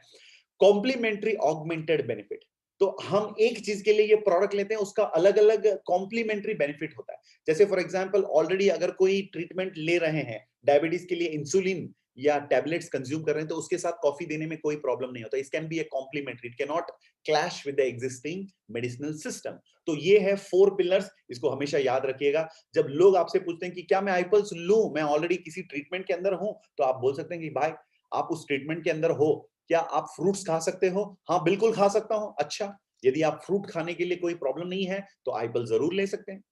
कॉम्प्लीमेंट्री ऑगमेंटेड बेनिफिट। तो हम एक चीज के लिए ये प्रोडक्ट लेते हैं, उसका अलग अलग कॉम्प्लीमेंट्री बेनिफिट होता है। जैसे फॉर एग्जांपल, ऑलरेडी अगर कोई ट्रीटमेंट ले रहे हैं डायबिटीज के लिए, इंसुलिन या टैबलेट्स कंज्यूम कर रहे हैं, तो उसके साथ कॉफी देने में कोई प्रॉब्लम नहीं होता। It can be a complementary, it can not clash with the existing medicinal system. तो ये है 4 पिलर्स, इसको हमेशा याद रखिएगा। जब लोग आपसे पूछते हैं कि क्या मैं आईपल्स लूं, मैं ऑलरेडी किसी ट्रीटमेंट के अंदर हूं, तो आप बोल सकते हैं कि भाई आप उस ट्रीटमेंट के अंदर हो, क्या आप फ्रूट्स खा सकते हो? हाँ बिल्कुल खा सकता हूं। अच्छा, यदि आप फ्रूट खाने के लिए कोई प्रॉब्लम नहीं है तो एप्पल जरूर ले सकते हैं।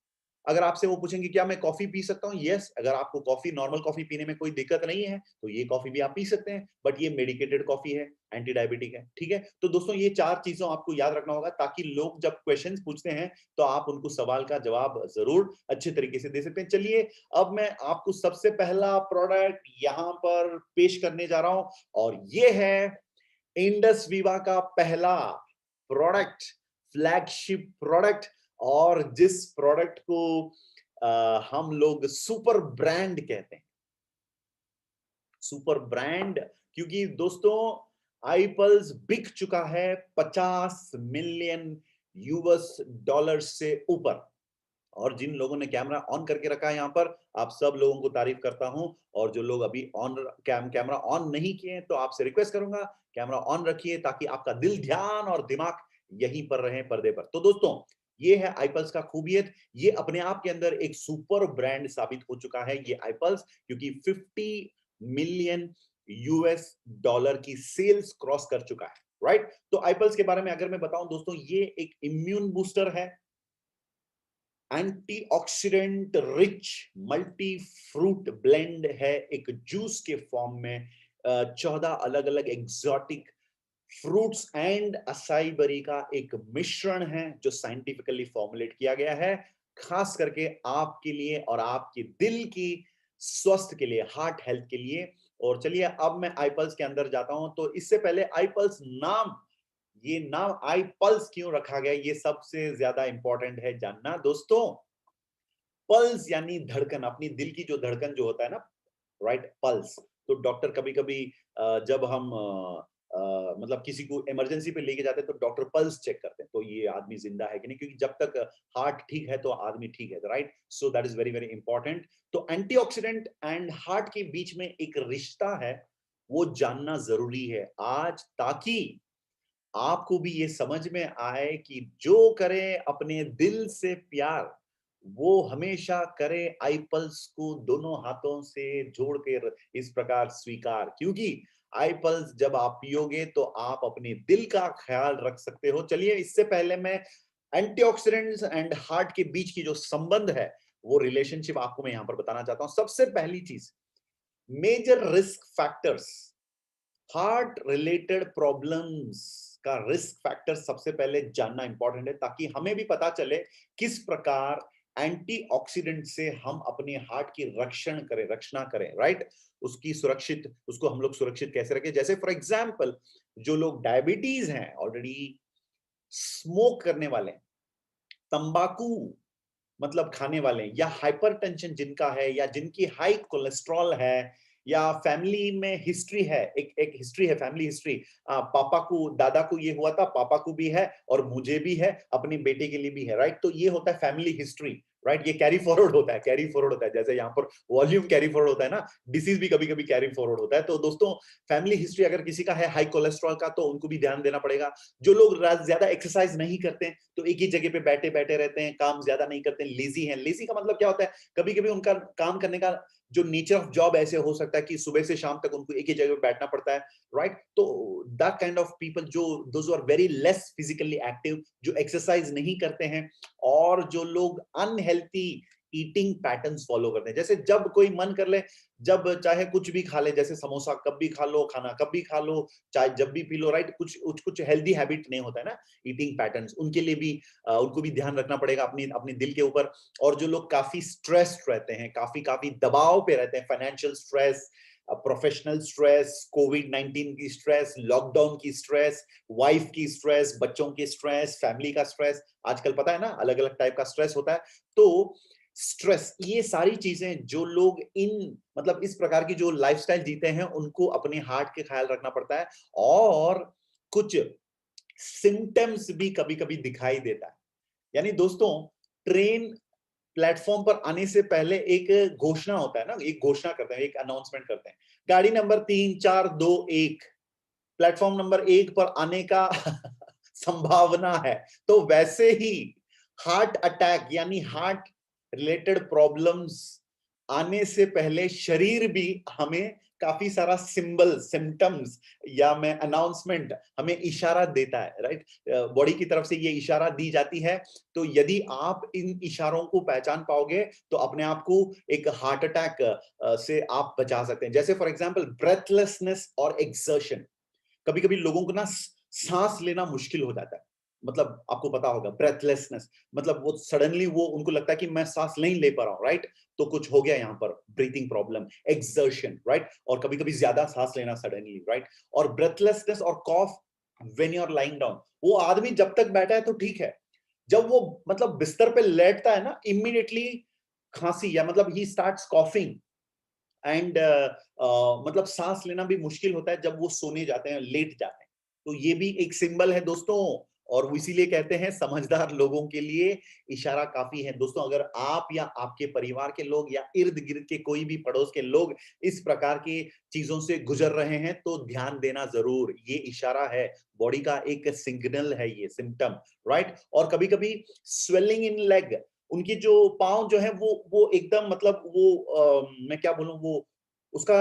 अगर आपसे वो पूछेंगे क्या मैं कॉफी पी सकता हूँ, यस, अगर आपको कॉफी, नॉर्मल कॉफी पीने में कोई दिक्कत नहीं है तो ये कॉफी भी आप पी सकते हैं, बट ये मेडिकेटेड कॉफी है, एंटी डायबिटिक है, ठीक है? तो दोस्तों ये 4 चीजों आपको याद रखना होगा, ताकि लोग जब क्वेश्चंस पूछते हैं तो आप उनको सवाल का जवाब जरूर अच्छे तरीके से दे सकते हैं। चलिए, अब मैं आपको सबसे पहला प्रोडक्ट यहाँ पर पेश करने जा रहा हूं, और ये है इंडस वीवा का पहला प्रोडक्ट, फ्लैगशिप प्रोडक्ट, और जिस प्रोडक्ट को हम लोग सुपर ब्रांड कहते हैं। सुपर ब्रांड, क्योंकि दोस्तों आईपल्स बिक चुका है 50 मिलियन यूएस डॉलर से ऊपर। और जिन लोगों ने कैमरा ऑन करके रखा है यहाँ पर, आप सब लोगों को तारीफ करता हूं। और जो लोग अभी कैमरा ऑन नहीं किए हैं, तो आपसे रिक्वेस्ट करूंगा कैमरा ऑन रखिए, ताकि आपका दिल, ध्यान और दिमाग यहीं पर रहे, पर्दे पर। तो दोस्तों, ये है आईपल्स का खूबियत। ये अपने आप के अंदर एक सुपर ब्रांड साबित हो चुका है ये आईपल्स, क्योंकि 50 मिलियन यूएस डॉलर की सेल्स क्रॉस कर चुका है, राइट? तो आईपल्स के बारे में अगर मैं बताऊं दोस्तों, ये एक इम्यून बूस्टर है, antioxidant rich multi fruit blend है, एक जूस के फॉर्म में 14 अलग अलग एग्जॉटिक फ्रूट्स एंड असाई बरी का एक मिश्रण है, जो साइंटिफिकली फॉर्मुलेट किया गया है, खास करके आपके लिए और आपके दिल की स्वस्थ के लिए, हार्ट हेल्थ के लिए। और चलिए, अब मैं आईपल्स के अंदर जाता हूं। तो इससे पहले आईपल्स नाम, ये नाम आई पल्स क्यों रखा गया, ये सबसे ज्यादा इंपॉर्टेंट है जानना दोस्तों। पल्स यानी धड़कन, अपनी दिल की जो धड़कन जो होता है ना, राइट, पल्स। तो डॉक्टर कभी कभी जब हम मतलब किसी को इमरजेंसी पे लेके जाते हैं, तो डॉक्टर पल्स चेक करते हैं, तो ये आदमी जिंदा है कि नहीं, क्योंकि जब तक हार्ट ठीक है तो आदमी ठीक है, right? So that is very very important. तो एंटीऑक्सीडेंट एंड हार्ट के बीच में एक रिश्ता है, वो जानना जरूरी है आज, ताकि आपको भी ये समझ में आए कि जो करे अपने दिल से प्यार, वो हमेशा करे आईपल्स को दोनों हाथों से जोड़ के इस प्रकार स्वीकार, क्योंकि आईपल्स जब आप पियोगे तो आप अपने दिल का ख्याल रख सकते हो। चलिए, इससे पहले मैं एंटीऑक्सीडेंट्स एंड हार्ट के बीच की जो संबंध है, वो रिलेशनशिप आपको मैं यहां पर बताना चाहता हूं। सबसे पहली चीज, major risk factors, heart related problems का रिस्क फैक्टर सबसे पहले जानना इंपॉर्टेंट है, ताकि हमें भी पता चले किस प्रकार एंटीऑक्सीडेंट से हम अपने हार्ट की रक्षणा करें, राइट। उसको हम लोग सुरक्षित कैसे रखें। जैसे फॉर एग्जांपल, जो लोग डायबिटीज हैं, ऑलरेडी स्मोक करने वाले, तंबाकू मतलब खाने वाले, या हाइपरटेंशन जिनका है, या जिनकी हाई कोलेस्ट्रॉल है, या फैमिली में हिस्ट्री है, एक हिस्ट्री है, फैमिली हिस्ट्री, पापा को, दादा को ये हुआ था, पापा को भी है, और मुझे भी है, अपनी बेटे के लिए भी है, राइट। तो ये होता है फैमिली हिस्ट्री, राइट। ये कैरी फॉरवर्ड होता है, कैरी फॉरवर्ड होता है। जैसे यहाँ पर वॉल्यूम कैरी फॉरवर्ड होता है ना, डिसीज भी कभी कभी कैरी फॉरवर्ड होता है। तो दोस्तों, फैमिली हिस्ट्री अगर किसी का है हाई कोलेस्ट्रॉल का, तो उनको भी ध्यान देना पड़ेगा। जो लोग ज्यादा एक्सरसाइज नहीं करते हैं, तो एक ही जगह पे बैठे बैठे रहते हैं, काम ज्यादा नहीं करते, लेजी हैं। लेजी का मतलब क्या होता है, कभी कभी उनका काम करने का जो नेचर ऑफ जॉब ऐसे हो सकता है कि सुबह से शाम तक उनको एक ही जगह पे बैठना पड़ता है, राइट। तो दैट काइंड ऑफ पीपल, जो those are very less physically active, जो एक्सरसाइज नहीं करते हैं, और जो लोग अनहेल्थी ईटिंग पैटर्न्स फॉलो करते हैं, जैसे जब कोई मन कर ले, जब चाहे कुछ भी खा ले, जैसे समोसा कब भी खा लो, खाना कब भी खा लो, चाय जब भी पी लो, राइट। कुछ कुछ हेल्दी हैबिट नहीं होता है ना, ईटिंग पैटर्न्स। उनके लिए भी उनको भी ध्यान रखना पड़ेगा अपनी अपने दिल के ऊपर। और जो लोग काफी स्ट्रेस्ड रहते हैं, काफी काफी दबाव पे रहते हैं, फाइनेंशियल स्ट्रेस, प्रोफेशनल स्ट्रेस, कोविड-19 की स्ट्रेस, लॉकडाउन की स्ट्रेस, वाइफ की स्ट्रेस, बच्चों की स्ट्रेस, फैमिली का स्ट्रेस, आजकल पता है ना अलग अलग टाइप का स्ट्रेस होता है। तो स्ट्रेस, ये सारी चीजें, जो लोग इन मतलब इस प्रकार की जो लाइफस्टाइल जीते हैं, उनको अपने हार्ट के ख्याल रखना पड़ता है। और कुछ सिम्टम्स भी कभी कभी दिखाई देता है। यानी दोस्तों, ट्रेन प्लेटफॉर्म पर आने से पहले एक घोषणा होता है ना, एक घोषणा करते हैं, एक अनाउंसमेंट करते हैं, गाड़ी नंबर 3 4 2 1 प्लेटफॉर्म नंबर 1 पर आने का संभावना है। तो वैसे ही हार्ट अटैक यानी हार्ट रिलेटेड प्रॉब्लम्स आने से पहले शरीर भी हमें काफी सारा सिंबल, सिम्टम्स, या मैं अनाउंसमेंट, हमें इशारा देता है, राइट। बॉडी की तरफ से ये इशारा दी जाती है। तो यदि आप इन इशारों को पहचान पाओगे, तो अपने आप को एक हार्ट अटैक से आप बचा सकते हैं। जैसे फॉर एग्जांपल, ब्रेथलेसनेस और एक्सर्शन। कभी कभी लोगों को ना सांस लेना मुश्किल हो जाता है। मतलब आपको पता होगा, ब्रेथलेसनेस मतलब वो सडनली वो उनको लगता है कि मैं सांस नहीं ले पा रहा हूं, राइट। तो कुछ हो गया यहाँ पर, ब्रीथिंग प्रॉब्लम, एक्सर्शन, राइट। और कभी कभी ज्यादा सांस लेना सडनली, राइट। और ब्रेथलेसनेस और cough when you are lying down. वो आदमी जब तक बैठा है तो ठीक है, जब वो मतलब बिस्तर पे लेटता है ना, इमीडिएटली खांसी, या मतलब ही स्टार्ट्स कॉफिंग एंड मतलब सांस लेना भी मुश्किल होता है जब वो सोने जाते हैं, लेट जाते हैं। तो ये भी एक सिंबल है दोस्तों। और वो इसीलिए कहते हैं, समझदार लोगों के लिए इशारा काफी है। दोस्तों, अगर आप या आपके परिवार के लोग या इर्द गिर्द के कोई भी पड़ोस के लोग इस प्रकार की चीजों से गुजर रहे हैं, तो ध्यान देना जरूर। ये इशारा है, बॉडी का एक सिग्नल है, ये सिम्टम, राइट। और कभी कभी स्वेलिंग इन लेग, उनकी जो पाँव जो है वो एकदम मतलब वो मैं क्या बोलूं, वो उसका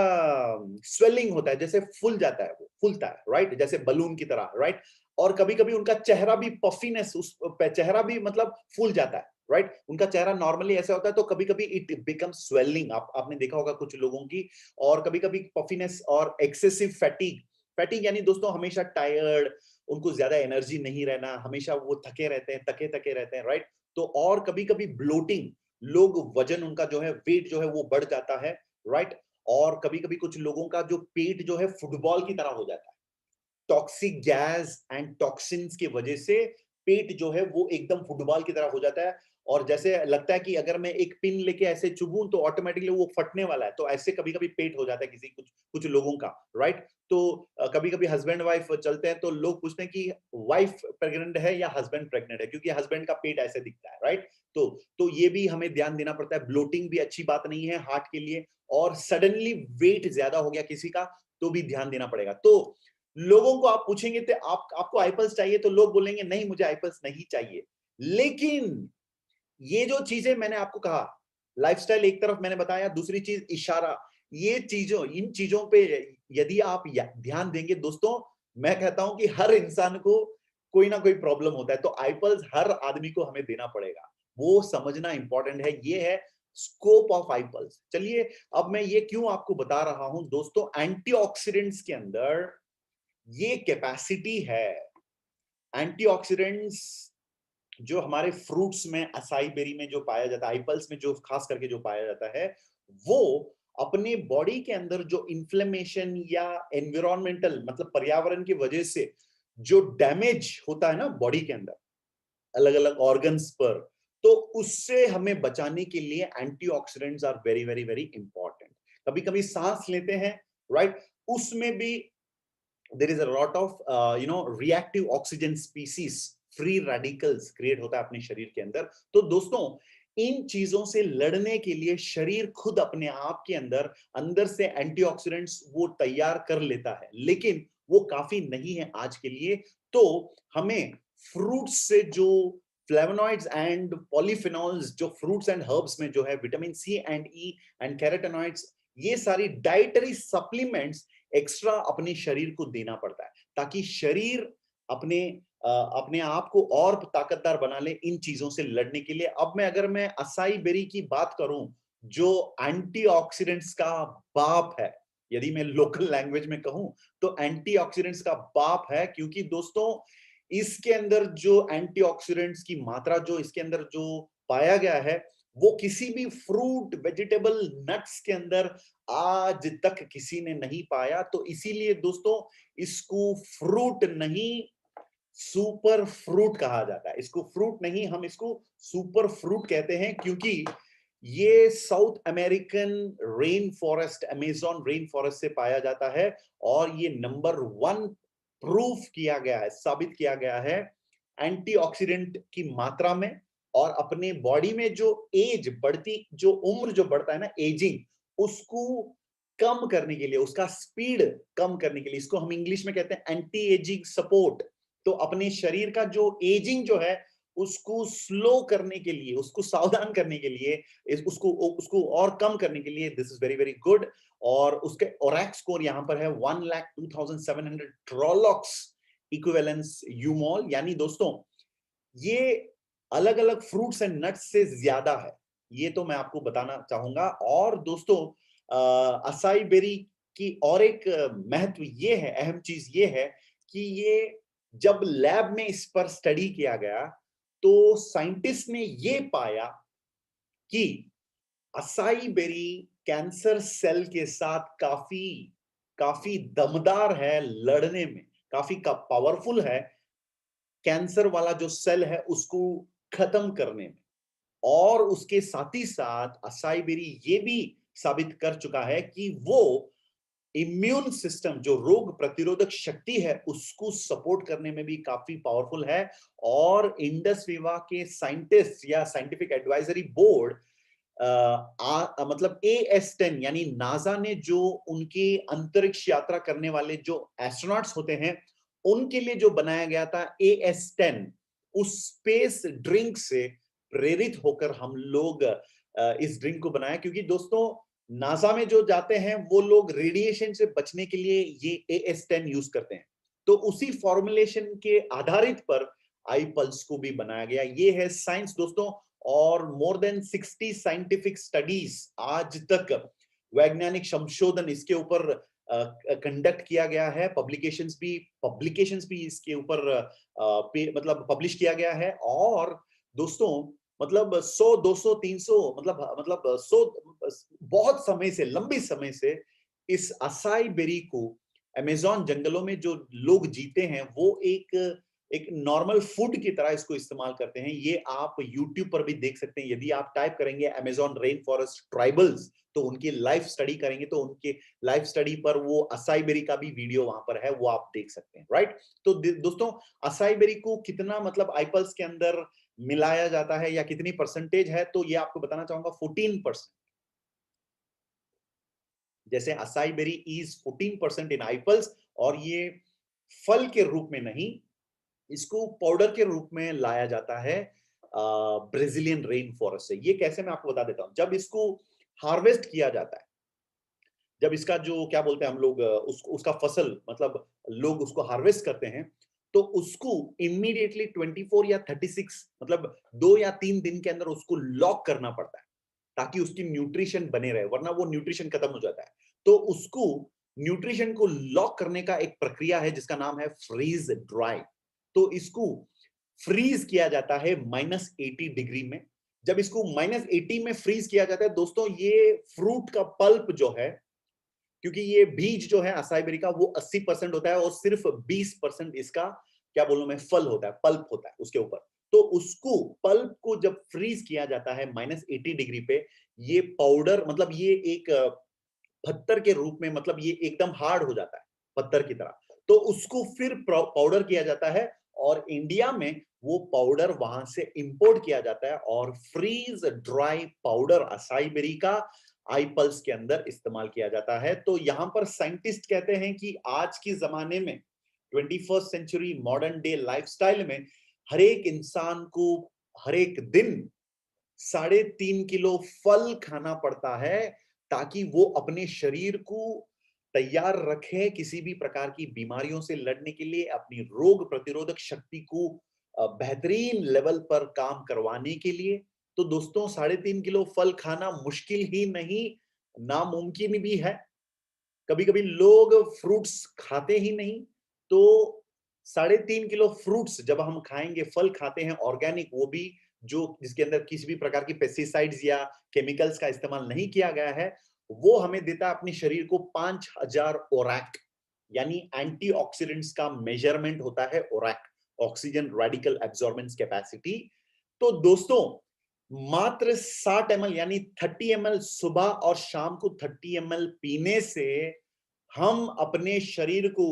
स्वेलिंग होता है, जैसे फूल जाता है, वो फूलता है, राइट, जैसे बलून की तरह, राइट। और कभी कभी उनका चेहरा भी पफीनेस, उस चेहरा भी मतलब फूल जाता है, राइट। उनका चेहरा नॉर्मली ऐसा होता है, तो कभी कभी इट बिकम स्वेलिंग, आपने देखा होगा कुछ लोगों की। और कभी कभी पफीनेस और एक्सेसिव फैटिग। फैटिग यानी दोस्तों हमेशा टायर्ड, उनको ज्यादा एनर्जी नहीं रहना, हमेशा वो थके रहते हैं, तके तके रहते हैं, राइट। तो और कभी कभी ब्लोटिंग, लोग वजन उनका जो है, वेट जो है वो बढ़ जाता है, राइट। और कभी कभी कुछ लोगों का जो पेट जो है फुटबॉल की तरह हो जाता है, टॉक्सिक गैस एंड टॉक्सिन्स की वजह से पेट जो है वो एकदम फुटबॉल की तरह हो जाता है। और जैसे लगता है कि अगर मैं एक पिन लेके ऐसे चुभूं तो ऑटोमेटिकली वो फटने वाला है। तो ऐसे कभी कभी पेट हो जाता है किसी कुछ कुछ लोगों का, राइट। तो कभी कभी हस्बैंड वाइफ चलते हैं, तो लोग पूछते हैं कि वाइफ प्रेग्नेंट है या हस्बैंड प्रेग्नेंट है, क्योंकि हस्बैंड का पेट ऐसे दिखता है, राइट। तो ये भी हमें ध्यान देना पड़ता है। ब्लोटिंग भी अच्छी बात नहीं है हार्ट के लिए। और सडनली वेट ज्यादा हो गया किसी का, तो भी ध्यान देना पड़ेगा। तो लोगों को आप पूछेंगे तो आपको आईपल्स चाहिए, तो लोग बोलेंगे नहीं मुझे आईपल्स नहीं चाहिए। लेकिन ये जो चीजें मैंने आपको कहा, लाइफस्टाइल एक तरफ मैंने बताया, दूसरी चीज इशारा, ये चीजों, इन चीजों पे यदि आप ध्यान देंगे दोस्तों, मैं कहता हूं कि हर इंसान को कोई ना कोई प्रॉब्लम होता है, तो आईपल्स हर आदमी को हमें देना पड़ेगा, वो समझना इंपॉर्टेंट है। ये है स्कोप ऑफ आईपल्स। चलिए, अब मैं ये क्यों आपको बता रहा हूं दोस्तों, एंटीऑक्सीडेंट्स के अंदर ये कैपेसिटी है। एंटीऑक्सीडेंट्स जो हमारे फ्रूट्स में, असाई बेरी में जो पाया जाता है, आईपल्स में जो खास करके जो पाया जाता है, वो अपने बॉडी के अंदर जो इन्फ्लेमेशन या एनवायरमेंटल मतलब पर्यावरण की वजह से जो डैमेज होता है ना बॉडी के अंदर अलग अलग ऑर्गन्स पर, तो उससे हमें बचाने के लिए antioxidants are very very very important. कभी कभी सांस लेते हैं, राइट, उसमें भी there is a lot of reactive oxygen species, free radicals create होता है अपने शरीर के अंदर। तो दोस्तों, इन चीजों से लड़ने के लिए शरीर खुद अपने आप के अंदर अंदर से एंटीऑक्सीडेंट्स वो तैयार कर लेता है, लेकिन वो काफी नहीं है आज के लिए। तो हमें फ्रूट्स से जो फ्लेवोनॉइड्स एंड पॉलीफिनॉल्स जो फ्रूट्स एंड हर्ब्स में जो है, vitamin C and E and carotenoids, ये सारी डाइटरी सप्लीमेंट्स एक्स्ट्रा अपने शरीर को देना पड़ता है, ताकि शरीर अपने अपने आप को और ताकतदार बना ले इन चीजों से लड़ने के लिए। अब अगर मैं असाई बेरी की बात करूं, जो एंटीऑक्सीडेंट्स का बाप है, यदि मैं लोकल लैंग्वेज में कहूं तो एंटीऑक्सीडेंट्स का बाप है, क्योंकि दोस्तों इसके अंदर जो एंटीऑक्सीडेंट्स की मात्रा जो इसके अंदर जो पाया गया है, वो किसी भी फ्रूट, वेजिटेबल, नट्स के अंदर आज तक किसी ने नहीं पाया। तो इसीलिए दोस्तों इसको फ्रूट नहीं, सुपर फ्रूट कहा जाता है। इसको फ्रूट नहीं, हम इसको सुपर फ्रूट कहते हैं, क्योंकि ये south American rain forest, Amazon rain forest से पाया जाता है, और ये नंबर 1 प्रूफ किया गया है, साबित किया गया है एंटीऑक्सीडेंट की मात्रा में। और अपने बॉडी में जो एज बढ़ती, जो उम्र जो बढ़ता है ना, एजिंग, उसको कम करने के लिए, उसका स्पीड कम करने के लिए, इसको हम इंग्लिश में कहते हैं एंटी एजिंग सपोर्ट। तो अपने शरीर का जो एजिंग जो है उसको स्लो करने के लिए, उसको सावधान करने के लिए, उसको उसको और कम करने के लिए, this is very very good. और उसके ओरैक्स स्कोर यहाँ पर है 1,02,700 ट्रोलॉक्स इक्विवेलेंस यूमॉल, यानी दोस्तों ये अलग अलग फ्रूट्स एंड नट्स से ज्यादा है, ये तो मैं आपको बताना चाहूंगा। और दोस्तों असाई बेरी की और एक महत्व ये है, अहम चीज ये है कि ये जब लैब में इस पर स्टडी किया गया, तो साइंटिस्ट ने ये पाया कि असाई बेरी कैंसर सेल के साथ काफी काफी दमदार है लड़ने में, काफी पावरफुल है कैंसर वाला जो सेल है उसको खत्म करने में। और उसके साथ ही साथ असाई बेरी ये भी साबित कर चुका है कि वो इम्यून सिस्टम, जो रोग प्रतिरोधक शक्ति है, उसको सपोर्ट करने में भी काफी पावरफुल है। और इंडस विवा के साइंटिस्ट या साइंटिफिक एडवाइजरी बोर्ड मतलब AS10 यानी नासा ने जो उनके अंतरिक्ष यात्रा करने वाले जो एस्ट्रोनॉट्स होते हैं, उनके लिए जो बनाया गया था AS10, उस स्पेस ड्रिंक से प्रेरित होकर हम लोग इस ड्रिंक को बनाया। क्योंकि दोस्तों नासा में जो जाते हैं वो लोग रेडिएशन से बचने के लिए ये AS10 यूज करते हैं, तो उसी फॉर्मुलेशन के आधारित पर आई पल्स को भी बनाया गया। ये है साइंस दोस्तों। और मोर देन 60 साइंटिफिक स्टडीज आज तक, वैज्ञानिक संशोधन इसके ऊपर कंडक्ट किया गया है, पब्लिकेशंस भी इसके ऊपर मतलब पब्लिश किया गया है। और दोस्तों मतलब 100 200 300 मतलब 100 बहुत समय से, लंबी समय से इस असाई बेरी को अमेज़न जंगलों में जो लोग जीते हैं वो एक नॉर्मल फूड की तरह इसको इस्तेमाल करते हैं। ये आप YouTube पर भी देख सकते हैं, यदि आप टाइप करेंगे अमेज़न रेन फॉरेस्ट ट्राइबल्स, तो उनकी लाइफ स्टडी करेंगे, तो उनके लाइफ स्टडी पर वो असाई बेरी का भी वीडियो वहां पर है, वो आप देख सकते हैं, राइट। तो दोस्तों असाई बेरी को कितना मतलब आईपल्स के अंदर मिलाया जाता है या कितनी परसेंटेज है, तो ये आपको बताना चाहूंगा 14%। जैसे असाई बेरी इज 14% इन आईपल्स, और ये फल के रूप में नहीं, इसको पाउडर के रूप में लाया जाता है ब्राजीलियन रेन फॉरेस्ट से। ये कैसे, मैं आपको बता देता हूं। जब इसको हार्वेस्ट किया जाता है, जब इसका जो क्या बोलते हैं हम लोग उसका फसल मतलब लोग उसको हार्वेस्ट करते हैं, तो उसको इमीडिएटली 24 या 36 मतलब 2 या 3 दिन के अंदर उसको लॉक करना पड़ता है ताकि उसकी न्यूट्रिशन बने रहे, वरना वो न्यूट्रिशन खत्म हो जाता है। तो उसको न्यूट्रिशन को लॉक करने का एक प्रक्रिया है जिसका नाम है फ्रीज ड्राई। तो इसको फ्रीज किया जाता है -80 डिग्री में। जब इसको -80 में फ्रीज किया जाता है दोस्तों, ये फ्रूट का पल्प जो है, क्योंकि ये बीज जो है असाई बेरी का वो 80% होता है और सिर्फ 20% इसका क्या बोलूं मैं फल होता है, पल्प होता है उसके ऊपर। तो उसको पल्प को जब फ्रीज किया जाता है -80 डिग्री पे, ये पाउडर मतलब ये एक पत्थर के रूप में, मतलब ये एकदम हार्ड हो जाता है पत्थर की तरह। तो उसको फिर पाउडर किया जाता है और इंडिया में वो पाउडर वहां से इंपोर्ट किया जाता है और freeze dry powder acai berry का आई पल्स के अंदर इस्तेमाल किया जाता है। तो यहां पर साइंटिस्ट कहते हैं कि आज के जमाने में 21st century modern day lifestyle में हर एक इंसान को हर एक दिन 3.5 किलो फल खाना पड़ता है ताकि वो अपने शरीर को तैयार रखे किसी भी प्रकार की बीमारियों से लड़ने के लिए, अपनी रोग प्रतिरोधक शक्ति को बेहतरीन लेवल पर काम करवाने के लिए। तो दोस्तों 3.5 किलो फल खाना मुश्किल ही नहीं, नामुमकिन भी है। कभी-कभी लोग फ्रूट्स खाते ही नहीं, तो 3.5 किलो फ्रूट्स जब हम खाएंगे, फल खाते हैं ऑर्गेनिक, वो भी जो जिसके अंदर किसी भी प्रकार की पेस्टिसाइड्स या केमिकल्स का इस्तेमाल नहीं किया गया है, वो हमें देता है अपने शरीर को 5000 ओरैक, यानी एंटीऑक्सीडेंट्स का मेजरमेंट होता है ORAC, oxygen radical absorbance capacity. तो दोस्तों मात्र 60 ml यानी 30 ml सुबह और शाम को 30 ml पीने से हम अपने शरीर को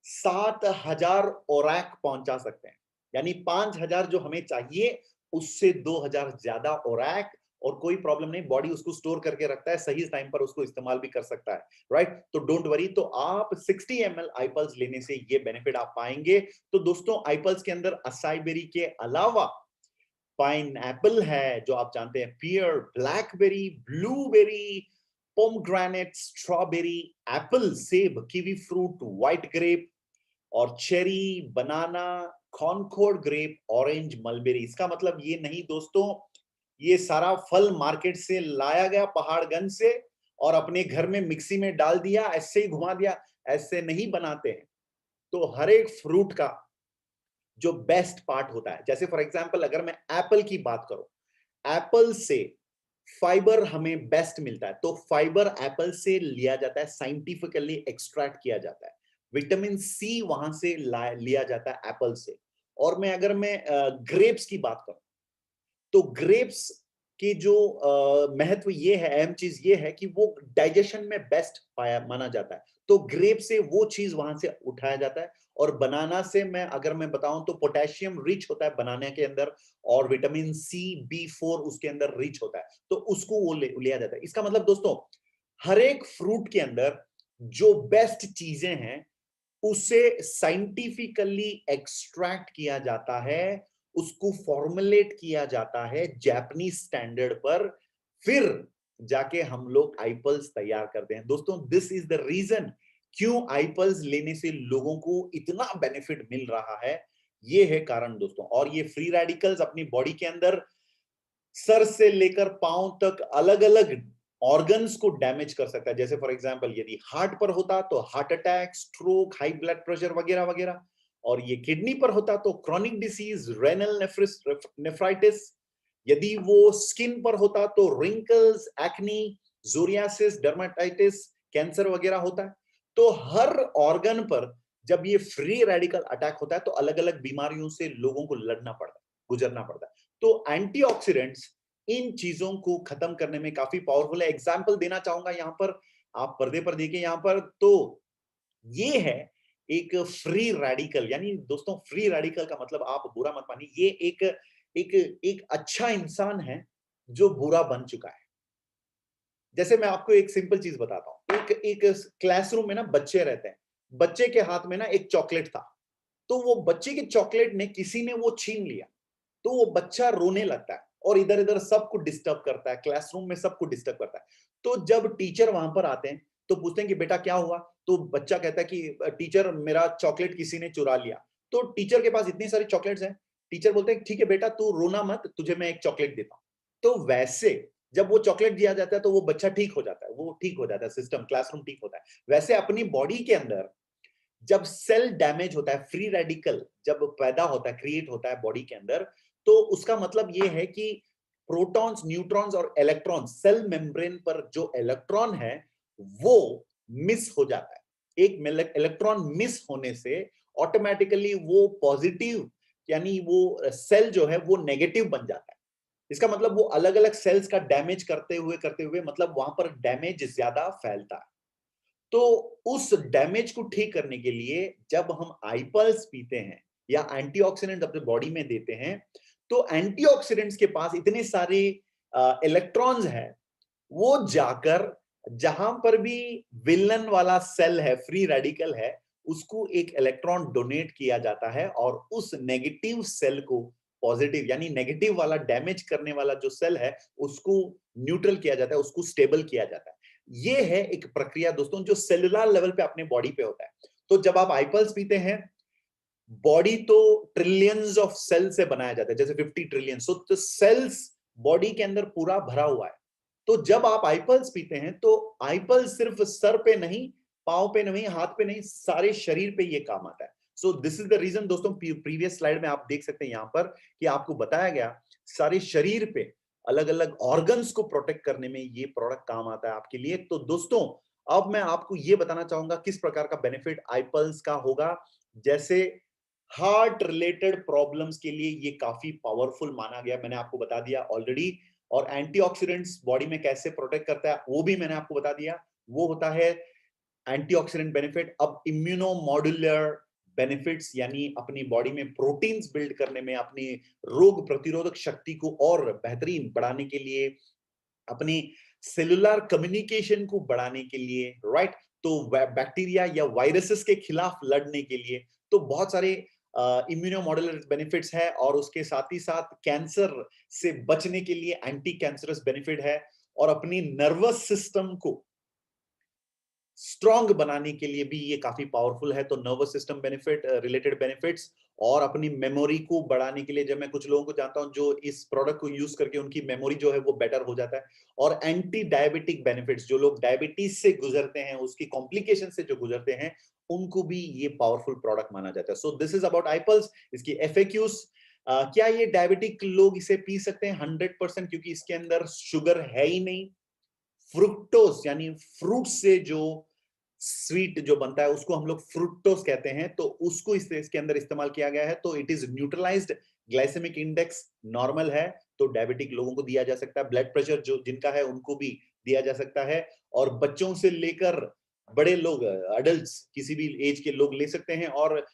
7000 ओरैक पहुंचा सकते हैं। यानी 5000 जो हमें चाहिए उससे 2000 ज्यादा ओरैक, और कोई प्रॉब्लम नहीं, बॉडी उसको स्टोर करके रखता है, सही टाइम पर उसको इस्तेमाल भी कर सकता है, राइट। तो डोंट वरी, तो आप 60 ml आईपल्स लेने से ये बेनिफिट आप पाएंगे। तो दोस्तों आईपल्स के अंदर असाई बेरी के अलावा पाइन एप्पल है जो आप जानते हैं, pear, blackberry, blueberry, pomegranate, strawberry, apple, सेब, कीवी फ्रूट, व्हाइट ग्रेप और cherry, banana, concord grape, orange, mulberry. इसका मतलब ये नहीं दोस्तों ये सारा फल मार्केट से लाया गया पहाड़गंज से और अपने घर में मिक्सी में डाल दिया, ऐसे ही घुमा दिया, ऐसे नहीं बनाते हैं। तो हर एक फ्रूट का जो बेस्ट पार्ट होता है, जैसे फॉर एग्जांपल अगर मैं एप्पल की बात करूं, एप्पल से फाइबर हमें बेस्ट मिलता है। तो फाइबर एप्पल से लिया जाता है, साइंटिफिकली एक्सट्रैक्ट किया जाता है। विटामिन सी वहां से लिया जाता है एप्पल से। और अगर मैं ग्रेप्स की बात करूं, तो ग्रेप्स की जो महत्व ये है, अहम चीज ये है कि वो डाइजेशन में बेस्ट पाया माना जाता है। तो ग्रेप से वो चीज वहां से उठाया जाता है। और बनाना से अगर मैं बताऊं तो पोटेशियम रिच होता है बनाने के अंदर, और विटामिन सी, B4 उसके अंदर रिच होता है, तो उसको वो लिया जाता है। इसका मतलब दोस्तों हर एक फ्रूट के अंदर जो बेस्ट चीजें हैं उसे साइंटिफिकली एक्सट्रैक्ट किया जाता है, उसको फॉर्मुलेट किया जाता है जापानीज स्टैंडर्ड पर, फिर जाके हम लोग आईपल्स तैयार करते हैं। दोस्तों दिस इज द रीजन क्यों आईपल्स लेने से लोगों को इतना बेनिफिट मिल रहा है, ये है कारण दोस्तों। और ये फ्री रेडिकल्स अपनी बॉडी के अंदर सर से लेकर पांव तक अलग अलग ऑर्गन्स को डैमेज कर सकता है। जैसे फॉर एग्जांपल यदि हार्ट पर होता तो heart attack, stroke, high blood pressure वगैरह वगैरह, और ये किडनी पर होता तो क्रॉनिक डिसीज, रेनल नेफ्राइटिस, यदि वो स्किन पर होता तो रिंकल्स, एक्नी, जोरियासिस, डर्माटाइटिस, कैंसर वगैरह होता है। तो हर ऑर्गन पर जब ये फ्री रेडिकल अटैक होता है तो अलग अलग बीमारियों से लोगों को लड़ना पड़ता है, गुजरना पड़ता है। तो एंटीऑक्सीडेंट्स इन चीजों को खत्म करने में काफी पावरफुल है। एग्जाम्पल देना चाहूंगा यहां पर, आप पर्दे पर देखिए यहां पर, तो ये है एक फ्री रेडिकल। यानी दोस्तों फ्री रेडिकल का मतलब आप बुरा मत मानिए, ये एक एक एक अच्छा इंसान है जो बुरा बन चुका है। जैसे मैं आपको एक सिंपल चीज बताता हूं, एक एक क्लासरूम में ना बच्चे रहते हैं, बच्चे के हाथ में ना एक चॉकलेट था, तो वो बच्चे के चॉकलेट ने किसी ने वो छीन लिया, तो वो बच्चा रोने लगता है और इधर इधर सबको डिस्टर्ब करता है, क्लासरूम में सबको डिस्टर्ब करता है। तो जब टीचर वहां पर आते हैं तो पूछते हैं कि बेटा क्या हुआ, तो बच्चा कहता है कि टीचर मेरा चॉकलेट किसी ने चुरा लिया। तो टीचर के पास इतनी सारी चॉकलेट्स हैं, टीचर बोलते हैं ठीक है बेटा तू रोना मत, तुझे मैं एक चॉकलेट देता हूं। तो वैसे जब वो चॉकलेट दिया जाता है तो वो बच्चा ठीक हो जाता है, वो ठीक हो जाता है, सिस्टम क्लासरूम ठीक होता है। वैसे अपनी बॉडी के अंदर जब सेल डैमेज होता है, फ्री रेडिकल जब पैदा होता है, क्रिएट होता है बॉडी के अंदर, तो उसका मतलब ये है कि प्रोटॉन्स, न्यूट्रॉन्स और इलेक्ट्रॉन, सेल मेम्ब्रेन पर जो इलेक्ट्रॉन है वो मिस हो जाता है। एक इलेक्ट्रॉन मिस होने से ऑटोमेटिकली वो पॉजिटिव, यानी वो सेल जो है वो नेगेटिव बन जाता है। इसका मतलब वो अलग अलग सेल्स का डैमेज करते हुए मतलब वहां पर डैमेज ज्यादा फैलता है। तो उस डैमेज को ठीक करने के लिए जब हम आईपल्स पीते हैं या एंटीऑक्सीडेंट अपने बॉडी में देते हैं, तो एंटीऑक्सीडेंट्स के पास इतने सारे इलेक्ट्रॉन्स हैं, वो जाकर जहां पर भी विलन वाला सेल है, फ्री रेडिकल है, उसको एक इलेक्ट्रॉन डोनेट किया जाता है और उस नेगेटिव सेल को पॉजिटिव, यानी नेगेटिव वाला डैमेज करने वाला जो सेल है उसको न्यूट्रल किया जाता है, उसको स्टेबल किया जाता है। ये है एक प्रक्रिया दोस्तों जो सेलुलर लेवल पे अपने बॉडी पे होता है। तो जब आप आईपल्स पीते हैं, बॉडी तो ट्रिलियंस ऑफ सेल से बनाया जाता है, जैसे 50 ट्रिलियन, सो तो सेल्स बॉडी के अंदर पूरा भरा हुआ है। तो जब आप आईपल्स पीते हैं तो आईपल्स सिर्फ सर पे नहीं, पांव पे नहीं, हाथ पे नहीं, सारे शरीर पे ये काम आता है। So this is the reason दोस्तों, प्रीवियस स्लाइड में आप देख सकते हैं यहां पर कि आपको बताया गया सारे शरीर पे अलग अलग ऑर्गन्स को प्रोटेक्ट करने में ये प्रोडक्ट काम आता है आपके लिए। तो दोस्तों अब मैं आपको ये बताना चाहूंगा किस प्रकार का बेनिफिट आईपल्स का होगा। जैसे हार्ट रिलेटेड प्रॉब्लम्स के लिए ये काफी पावरफुल माना गया, मैंने आपको बता दिया ऑलरेडी। और एंटीऑक्सीडेंट्स बॉडी में कैसे प्रोटेक्ट करता है वो भी मैंने आपको बता दिया, वो होता है एंटीऑक्सीडेंट बेनिफिट। अब इम्यूनो मॉड्यूलर बेनिफिट्स, यानी अपनी बॉडी में प्रोटीन्स बिल्ड करने में, अपनी रोग प्रतिरोधक शक्ति को और बेहतरीन बढ़ाने के लिए, अपनी सेलुलर कम्युनिकेशन को बढ़ाने के लिए, राइट, तो बैक्टीरिया या वायरसेस के खिलाफ लड़ने के लिए, तो बहुत सारे इम्यूनो मॉड्यूलर बेनिफिट्स है। और उसके साथ ही साथ कैंसर से बचने के लिए एंटी कैंसरस बेनिफिट है, और अपनी नर्वस सिस्टम को स्ट्रॉन्ग बनाने के लिए भी ये काफी पावरफुल है। तो nervous system benefit, related benefits, और अपनी मेमोरी को बढ़ाने के लिए, जब मैं कुछ लोगों को जानता हूं जो इस प्रोडक्ट को यूज करके उनकी मेमोरी जो है वो बेटर हो जाता है। और एंटी डायबिटिक बेनिफिट्स, जो लोग डायबिटीज से गुजरते हैं, उसकी कॉम्प्लिकेशन से जो गुजरते हैं, उनको भी ये पावरफुल प्रोडक्ट माना जाता है। सो दिस इज अबाउट आईपल्स, इसकी एफएक्यूज। क्या ये डायबिटिक लोग इसे पी सकते हैं? 100%, क्योंकि इसके अंदर शुगर है ही नहीं। फ्रुक्टोज यानी फ्रूट से जो स्वीट जो बनता है उसको हम लोग फ्रुक्टोज कहते हैं, तो उसको इसके अंदर इस्तेमाल किया गया है। तो it is neutralized, glycemic index normal है, तो डायबिटिक लोगों को दिया जा सकता है। ब्लड प्रेशर जो जिनका है उनको भी दिया जा सकता है, और बच्चों से लेकर बड़े लोग, अडल्ट्स, किसी भी एज के लोग ले सकते हैं। और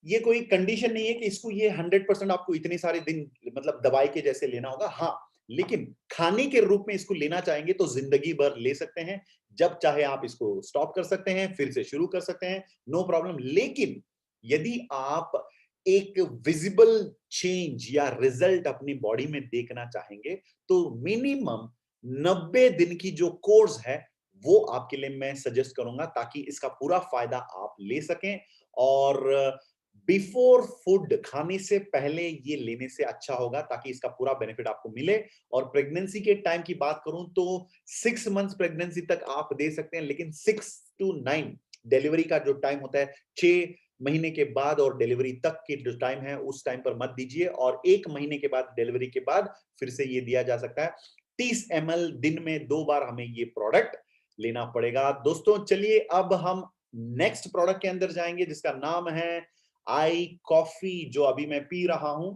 ये कोई कंडीशन नहीं है कि इसको ये 100% आपको इतने सारे दिन मतलब दवाई के जैसे लेना होगा, हाँ, लेकिन खाने के रूप में इसको लेना चाहेंगे तो जिंदगी भर ले सकते हैं। जब चाहे आप इसको स्टॉप कर सकते हैं, फिर से शुरू कर सकते हैं, नो प्रॉब्लम। लेकिन यदि आप एक विजिबल चेंज या रिजल्ट अपनी बॉडी में देखना चाहेंगे तो मिनिमम 90 दिन की जो कोर्स है वो आपके लिए मैं सजेस्ट करूंगा, ताकि इसका पूरा फायदा आप ले सकें। और बिफोर फूड, खाने से पहले ये लेने से अच्छा होगा, ताकि इसका पूरा बेनिफिट आपको मिले। और प्रेगनेंसी के टाइम की बात करूं तो 6 मंथ्स प्रेगनेंसी तक आप दे सकते हैं, लेकिन 6 to 9 डिलीवरी का जो टाइम होता है, 6 महीने के बाद और डिलीवरी तक की जो टाइम है उस टाइम पर मत दीजिए। और 1 महीने के बाद, डिलीवरी के बाद फिर से ये दिया जा सकता है। 30 ml दिन में 2 बार हमें ये प्रोडक्ट लेना पड़ेगा। दोस्तों चलिए अब हम नेक्स्ट प्रोडक्ट के अंदर जाएंगे, जिसका नाम है आई कॉफी, जो अभी मैं पी रहा हूं।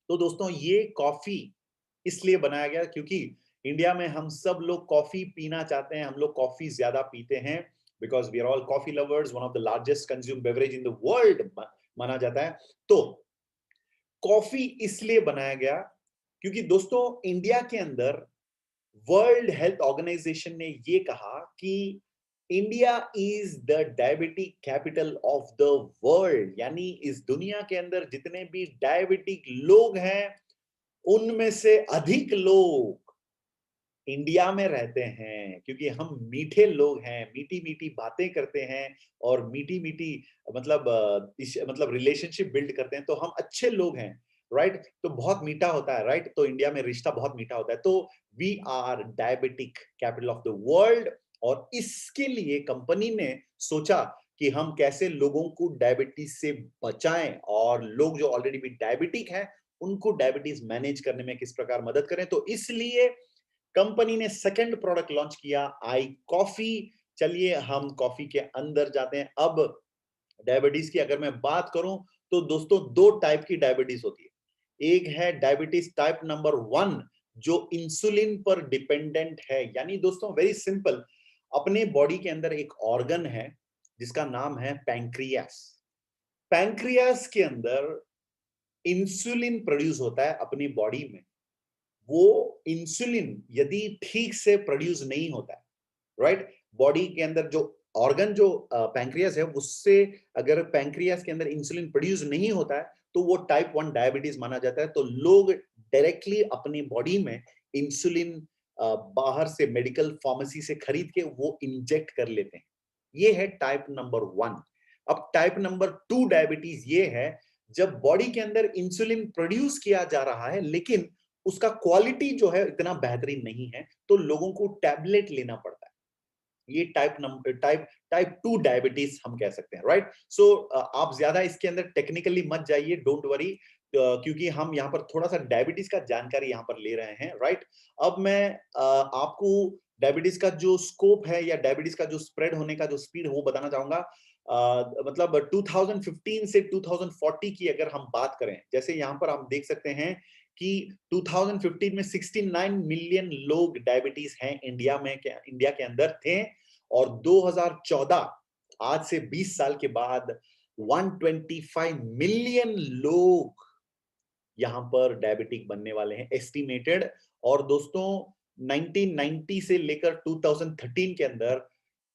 तो दोस्तों ये कॉफी इसलिए बनाया गया क्योंकि इंडिया में हम सब लोग कॉफी पीना चाहते हैं, हम लोग कॉफी ज्यादा पीते हैं, because we are all coffee lovers, one of the largest consume beverage in the world माना जाता है। तो कॉफी इसलिए बनाया गया क्योंकि दोस्तों इंडिया के अंदर वर्ल्ड हेल्थ ऑर्गेनाइजेशन ने ये कहा कि India is the diabetic capital of the world, यानी इस दुनिया के अंदर जितने भी डायबिटिक लोग हैं उनमें से अधिक लोग इंडिया में रहते हैं, क्योंकि हम मीठे लोग हैं, मीठी मीठी बातें करते हैं और मीठी मीठी मतलब मतलब रिलेशनशिप बिल्ड करते हैं, तो हम अच्छे लोग हैं, राइट? तो बहुत मीठा होता है, राइट? तो इंडिया में रिश्ता बहुत मीठा होता है। तो we are diabetic capital of the world, और इसके लिए कंपनी ने सोचा कि हम कैसे लोगों को डायबिटीज से बचाएं, और लोग जो ऑलरेडी भी डायबिटिक हैं उनको डायबिटीज मैनेज करने में किस प्रकार मदद करें। तो इसलिए कंपनी ने सेकंड प्रोडक्ट लॉन्च किया, आई कॉफी। चलिए हम कॉफी के अंदर जाते हैं। अब डायबिटीज की अगर मैं बात करूं तो दोस्तों दो टाइप की डायबिटीज होती है। एक है डायबिटीज टाइप नंबर 1, जो इंसुलिन पर डिपेंडेंट है। यानी दोस्तों वेरी सिंपल, अपने बॉडी के अंदर एक ऑर्गन है जिसका नाम है पैंक्रियास। पैंक्रियास के अंदर इंसुलिन प्रोड्यूस होता है अपनी बॉडी में। वो इंसुलिन यदि ठीक से प्रोड्यूस नहीं होता है, राइट, बॉडी के अंदर जो ऑर्गन जो पैंक्रियास है उससे अगर पैंक्रियास के अंदर इंसुलिन प्रोड्यूस नहीं होता है तो वो टाइप 1 डायबिटीज माना जाता है। तो लोग डायरेक्टली अपनी बॉडी में इंसुलिन बाहर से मेडिकल फार्मेसी से खरीद के वो इंजेक्ट कर लेते हैं। ये है टाइप नंबर 1। अब टाइप नंबर 2 डायबिटीज ये है जब बॉडी के अंदर इंसुलिन प्रोड्यूस किया जा रहा है लेकिन उसका क्वालिटी जो है इतना बेहतरीन नहीं है, तो लोगों को टैबलेट लेना पड़ता है। ये टाइप 2 डायबिटीज हम कह सकते हैं, राइट? सो आप ज्यादा इसके अंदर टेक्निकली मत जाइए, डोंट वरी, क्योंकि हम यहाँ पर थोड़ा सा डायबिटीज का जानकारी यहाँ पर ले रहे हैं, राइट? अब मैं आपको डायबिटीज का जो स्कोप है या डायबिटीज का जो स्प्रेड होने का जो स्पीड है वो बताना चाहूंगा। मतलब 2015 से 2040 की अगर हम बात करें, जैसे यहाँ पर हम देख सकते हैं कि 2015 में 69 मिलियन लोग डायबिटीज हैं इंडिया में, इंडिया के अंदर थे, और 2014 आज से 20 साल के बाद 125 मिलियन लोग यहां पर डायबिटिक बनने वाले हैं एस्टिमेटेड। और दोस्तों 1990 से लेकर 2013 के अंदर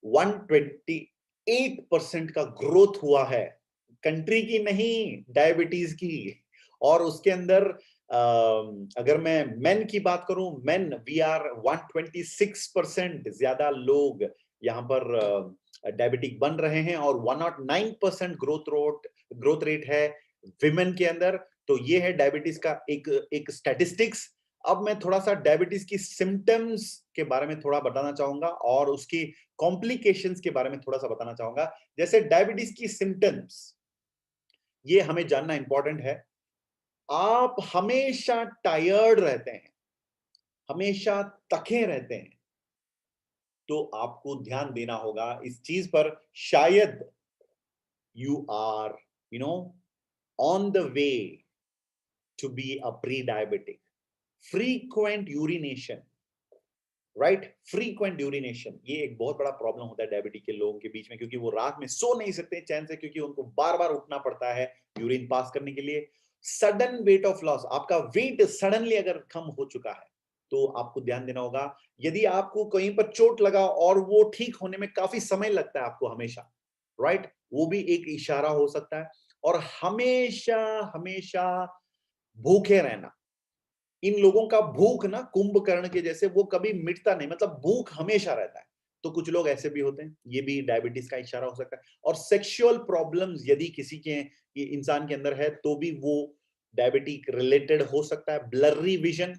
128% का ग्रोथ हुआ है, कंट्री की नहीं डायबिटीज की। और उसके अंदर अगर मैं मेन की बात करूं, मेन वी आर 126% ज्यादा लोग यहां पर डायबिटिक बन रहे हैं, और 109% ग्रोथ रेट है विमेन के अंदर। तो ये है डायबिटीज का एक स्टैटिस्टिक्स। अब मैं थोड़ा सा डायबिटीज की सिम्टम्स के बारे में थोड़ा बताना चाहूंगा और उसकी कॉम्प्लिकेशंस के बारे में थोड़ा सा बताना चाहूंगा। जैसे डायबिटीज की सिम्टम्स, ये हमें जानना इंपॉर्टेंट है। आप हमेशा टायर्ड रहते हैं, हमेशा थके रहते हैं, तो आपको ध्यान देना होगा इस चीज पर। शायद you are on the way to be a pre diabetic. Frequent urination, right, frequent urination, ये एक बहुत बड़ा प्रॉब्लम होता है डायबिटिक के लोगों के बीच में, क्योंकि वो रात में सो नहीं सकते चैन से, क्योंकि उनको बार बार उठना पड़ता है यूरिन पास करने के लिए। सडन वेट ऑफ लॉस, आपका वेट सडनली अगर कम हो चुका है तो आपको ध्यान देना होगा। यदि आपको कहीं पर चोट लगा और वो ठीक होने में काफी समय लगता है आपको हमेशा, राइट, वो भी एक इशारा हो सकता है। और हमेशा हमेशा भूखे रहना, इन लोगों का भूख ना कुंभकर्ण के जैसे, वो कभी मिटता नहीं, मतलब भूख हमेशा रहता है। तो कुछ लोग ऐसे भी होते हैं, ये भी डायबिटीज का इशारा हो सकता है। और सेक्सुअल प्रॉब्लम्स यदि किसी के इंसान के अंदर है तो भी वो डायबिटिक रिलेटेड हो सकता है। ब्लरी विजन,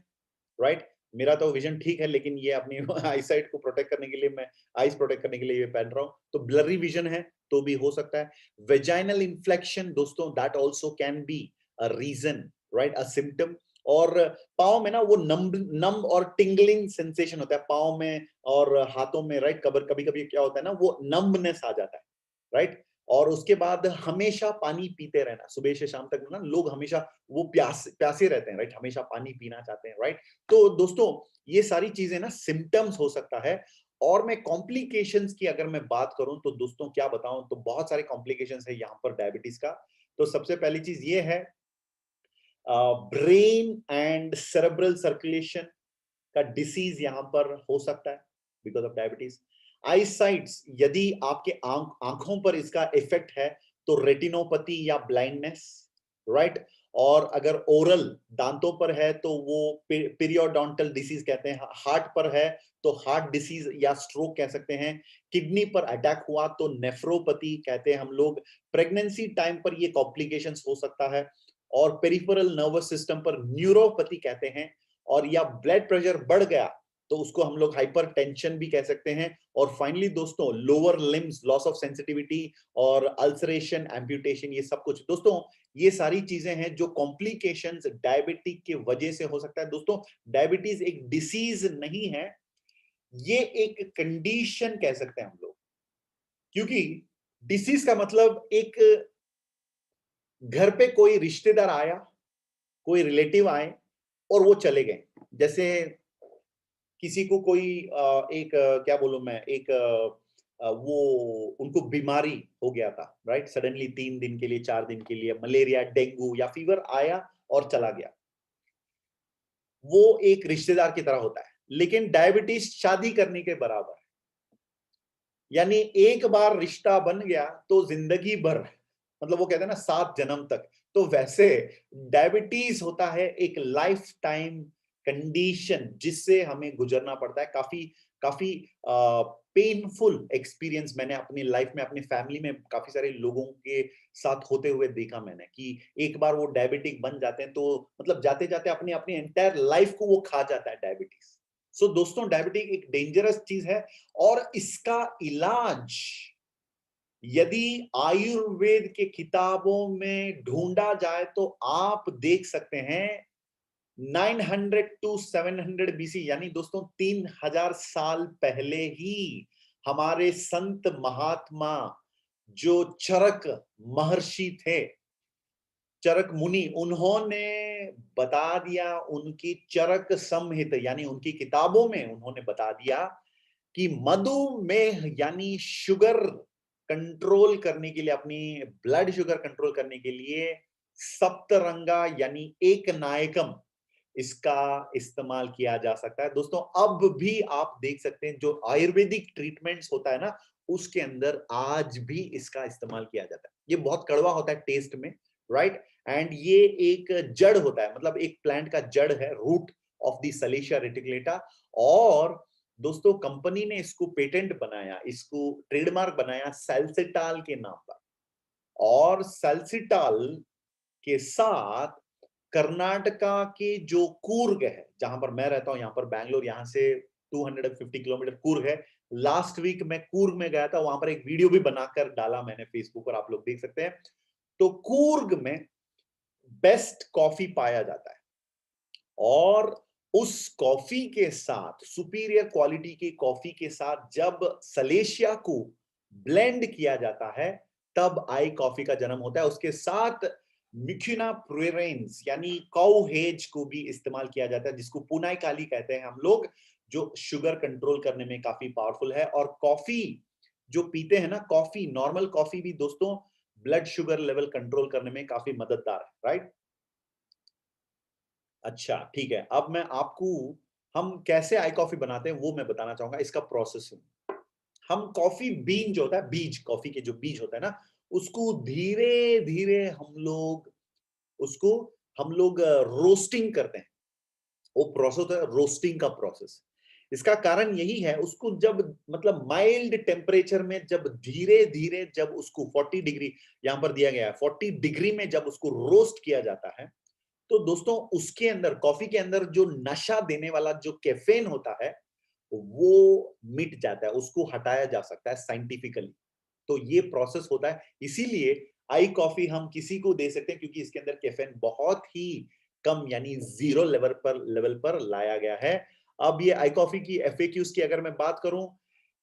राइट, मेरा तो विजन ठीक है लेकिन ये अपनी आईसाइट को प्रोटेक्ट करने के लिए मैं आईज प्रोटेक्ट करने के लिए ये पहन रहा हूं, तो ब्लरी विजन है तो भी हो सकता है। वेजाइनल इन्फ्लेक्शन दोस्तों, that also can be a reason, right, a symptom. और पाँव में ना वो नम और टिंगलिंग सेंसेशन होता है पाँव में और हाथों में, राइट, कभी कभी क्या होता है ना, वो नम्बनेस आ जाता है, राइट। और उसके बाद हमेशा पानी पीते रहना, सुबह से शाम तक ना लोग हमेशा वो प्यासे रहते हैं, राइट, हमेशा पानी पीना चाहते हैं, राइट। तो दोस्तों ये सारी चीजें ना सिम्टम्स हो सकता है। और मैं कॉम्प्लिकेशंस की अगर मैं बात करूं तो दोस्तों क्या बताऊं, तो बहुत सारे कॉम्प्लिकेशंस है यहाँ पर डायबिटीज का। तो सबसे पहली चीज ये है ब्रेन एंड सेरेब्रल सर्कुलेशन का डिसीज यहां पर हो सकता है बिकॉज ऑफ डायबिटीज। आईसाइट्स, यदि आपके आंखों पर इसका इफेक्ट है तो रेटिनोपैथी या ब्लाइंडनेस, राइट। और अगर ओरल दांतों पर है तो वो पीरियोडोंटल डिसीज कहते हैं, हार्ट पर है तो हार्ट डिसीज या स्ट्रोक कह सकते हैं, किडनी पर अटैक हुआ तो नेफ्रोपैथी कहते हैं हम लोग, प्रेगनेंसी टाइम पर ये कॉम्प्लिकेशंस हो सकता है, और पेरिफेरल नर्वस सिस्टम पर न्यूरोपैथी कहते हैं, और या ब्लड प्रेशर बढ़ गया तो उसको हम लोग हाइपरटेंशन भी कह सकते हैं, और फाइनली दोस्तों lower limbs loss of sensitivity और अल्सरेशन एम्प्यूटेशन, ये सब कुछ दोस्तों ये सारी चीजें हैं जो कॉम्प्लिकेशंस डायबिटिक के वजह से हो सकता है। दोस्तों डायबिटीज एक डिसीज नहीं है, ये एक कंडीशन कह सकते हैं हम लोग, क्योंकि डिसीज का मतलब एक घर पे कोई रिश्तेदार आया, कोई रिलेटिव आए और वो चले गए, जैसे किसी को कोई एक क्या बोलूं मैं, एक वो उनको बीमारी हो गया था, राइट, सडनली 3 दिन के लिए 4 दिन के लिए मलेरिया डेंगू या फीवर आया और चला गया, वो एक रिश्तेदार की तरह होता है। लेकिन डायबिटीज शादी करने के बराबर है, यानी एक बार रिश्ता बन गया तो जिंदगी भर, मतलब वो कहते हैं ना 7 जन्म तक, तो वैसे डायबिटीज होता है एक लाइफ टाइम कंडीशन जिससे हमें गुजरना पड़ता है। काफी काफी पेनफुल एक्सपीरियंस मैंने अपनी लाइफ में अपनी फैमिली में काफी सारे लोगों के साथ होते हुए देखा मैंने, कि एक बार वो डायबिटिक बन जाते हैं तो मतलब जाते जाते अपनी अपनी एंटायर लाइफ को वो खा जाता है डायबिटीज। सो दोस्तों डायबिटिक एक डेंजरस चीज है, और इसका इलाज यदि आयुर्वेद के किताबों में ढूंढा जाए तो आप देख सकते हैं 900 टू 700 बीसी, यानी दोस्तों 3000 साल पहले ही हमारे संत महात्मा जो चरक महर्षि थे, चरक मुनि, उन्होंने बता दिया, उनकी चरक संहित यानी उनकी किताबों में उन्होंने बता दिया कि मधुमेह यानी शुगर कंट्रोल करने के लिए, अपनी ब्लड शुगर कंट्रोल करने के लिए सप्तरंगा यानी एक नायकम इसका इस्तेमाल किया जा सकता है। दोस्तों अब भी आप देख सकते हैं जो आयुर्वेदिक ट्रीटमेंट्स होता है ना, उसके अंदर आज भी इसका इस्तेमाल किया जाता है। ये बहुत कड़वा होता है टेस्ट में, राइट, एंड ये एक जड़ होता है, मतलब एक प्लांट का जड़ है, रूट ऑफ द सलेशिया रेटिकुलेटा, और दोस्तों कंपनी ने इसको पेटेंट बनाया, इसको ट्रेडमार्क बनाया सैल्सिटाल के नाम पर, और सैल्सिटाल के साथ कर्नाटका के जो कूर्ग है, जहां पर मैं रहता हूं, यहां पर बैंगलोर, यहां से 250 किलोमीटर कूर्ग है। लास्ट वीक मैं कूर्ग में गया था, वहां पर एक वीडियो भी बनाकर डाला मैंने फेसबुक पर, आप लोग देख सकते हैं। तो कूर्ग में बेस्ट कॉफी पाया जाता है, और उस कॉफी के साथ, सुपीरियर क्वालिटी की कॉफी के साथ जब सलेशिया को ब्लेंड किया जाता है तब आई कॉफी का जन्म होता है। उसके साथ मिक्यूना प्रेरेंस यानी काउ हेज को भी इस्तेमाल किया जाता है, जिसको पुनाई काली कहते हैं हम लोग, जो शुगर कंट्रोल करने में काफी पावरफुल है। और कॉफी जो पीते हैं ना, कॉफी, नॉर्मल कॉफी भी दोस्तों ब्लड शुगर लेवल कंट्रोल करने में काफी मददगार है, राइट। अच्छा ठीक है, अब मैं आपको हम कैसे आई कॉफी बनाते हैं वो मैं बताना चाहूंगा, इसका प्रोसेस। हम कॉफी बीन जो होता है, बीज, कॉफी के जो बीज होता है ना, उसको धीरे धीरे हम लोग रोस्टिंग करते हैं। वो प्रोसेस होता है रोस्टिंग का प्रोसेस। इसका कारण यही है, उसको जब मतलब माइल्ड टेम्परेचर में जब धीरे धीरे जब उसको 40 डिग्री, यहां पर दिया गया है 40 डिग्री में जब उसको रोस्ट किया जाता है, तो दोस्तों उसके अंदर, कॉफी के अंदर जो नशा देने वाला जो कैफीन होता है वो मिट जाता है, उसको हटाया जा सकता है साइंटिफिकली। तो ये प्रोसेस होता है, इसीलिए आई कॉफी हम किसी को दे सकते हैं, क्योंकि इसके अंदर कैफीन बहुत ही कम यानी 0 लेवल पर लाया गया है। अब ये आई कॉफी की एफएक्यूज की अगर मैं बात करूं,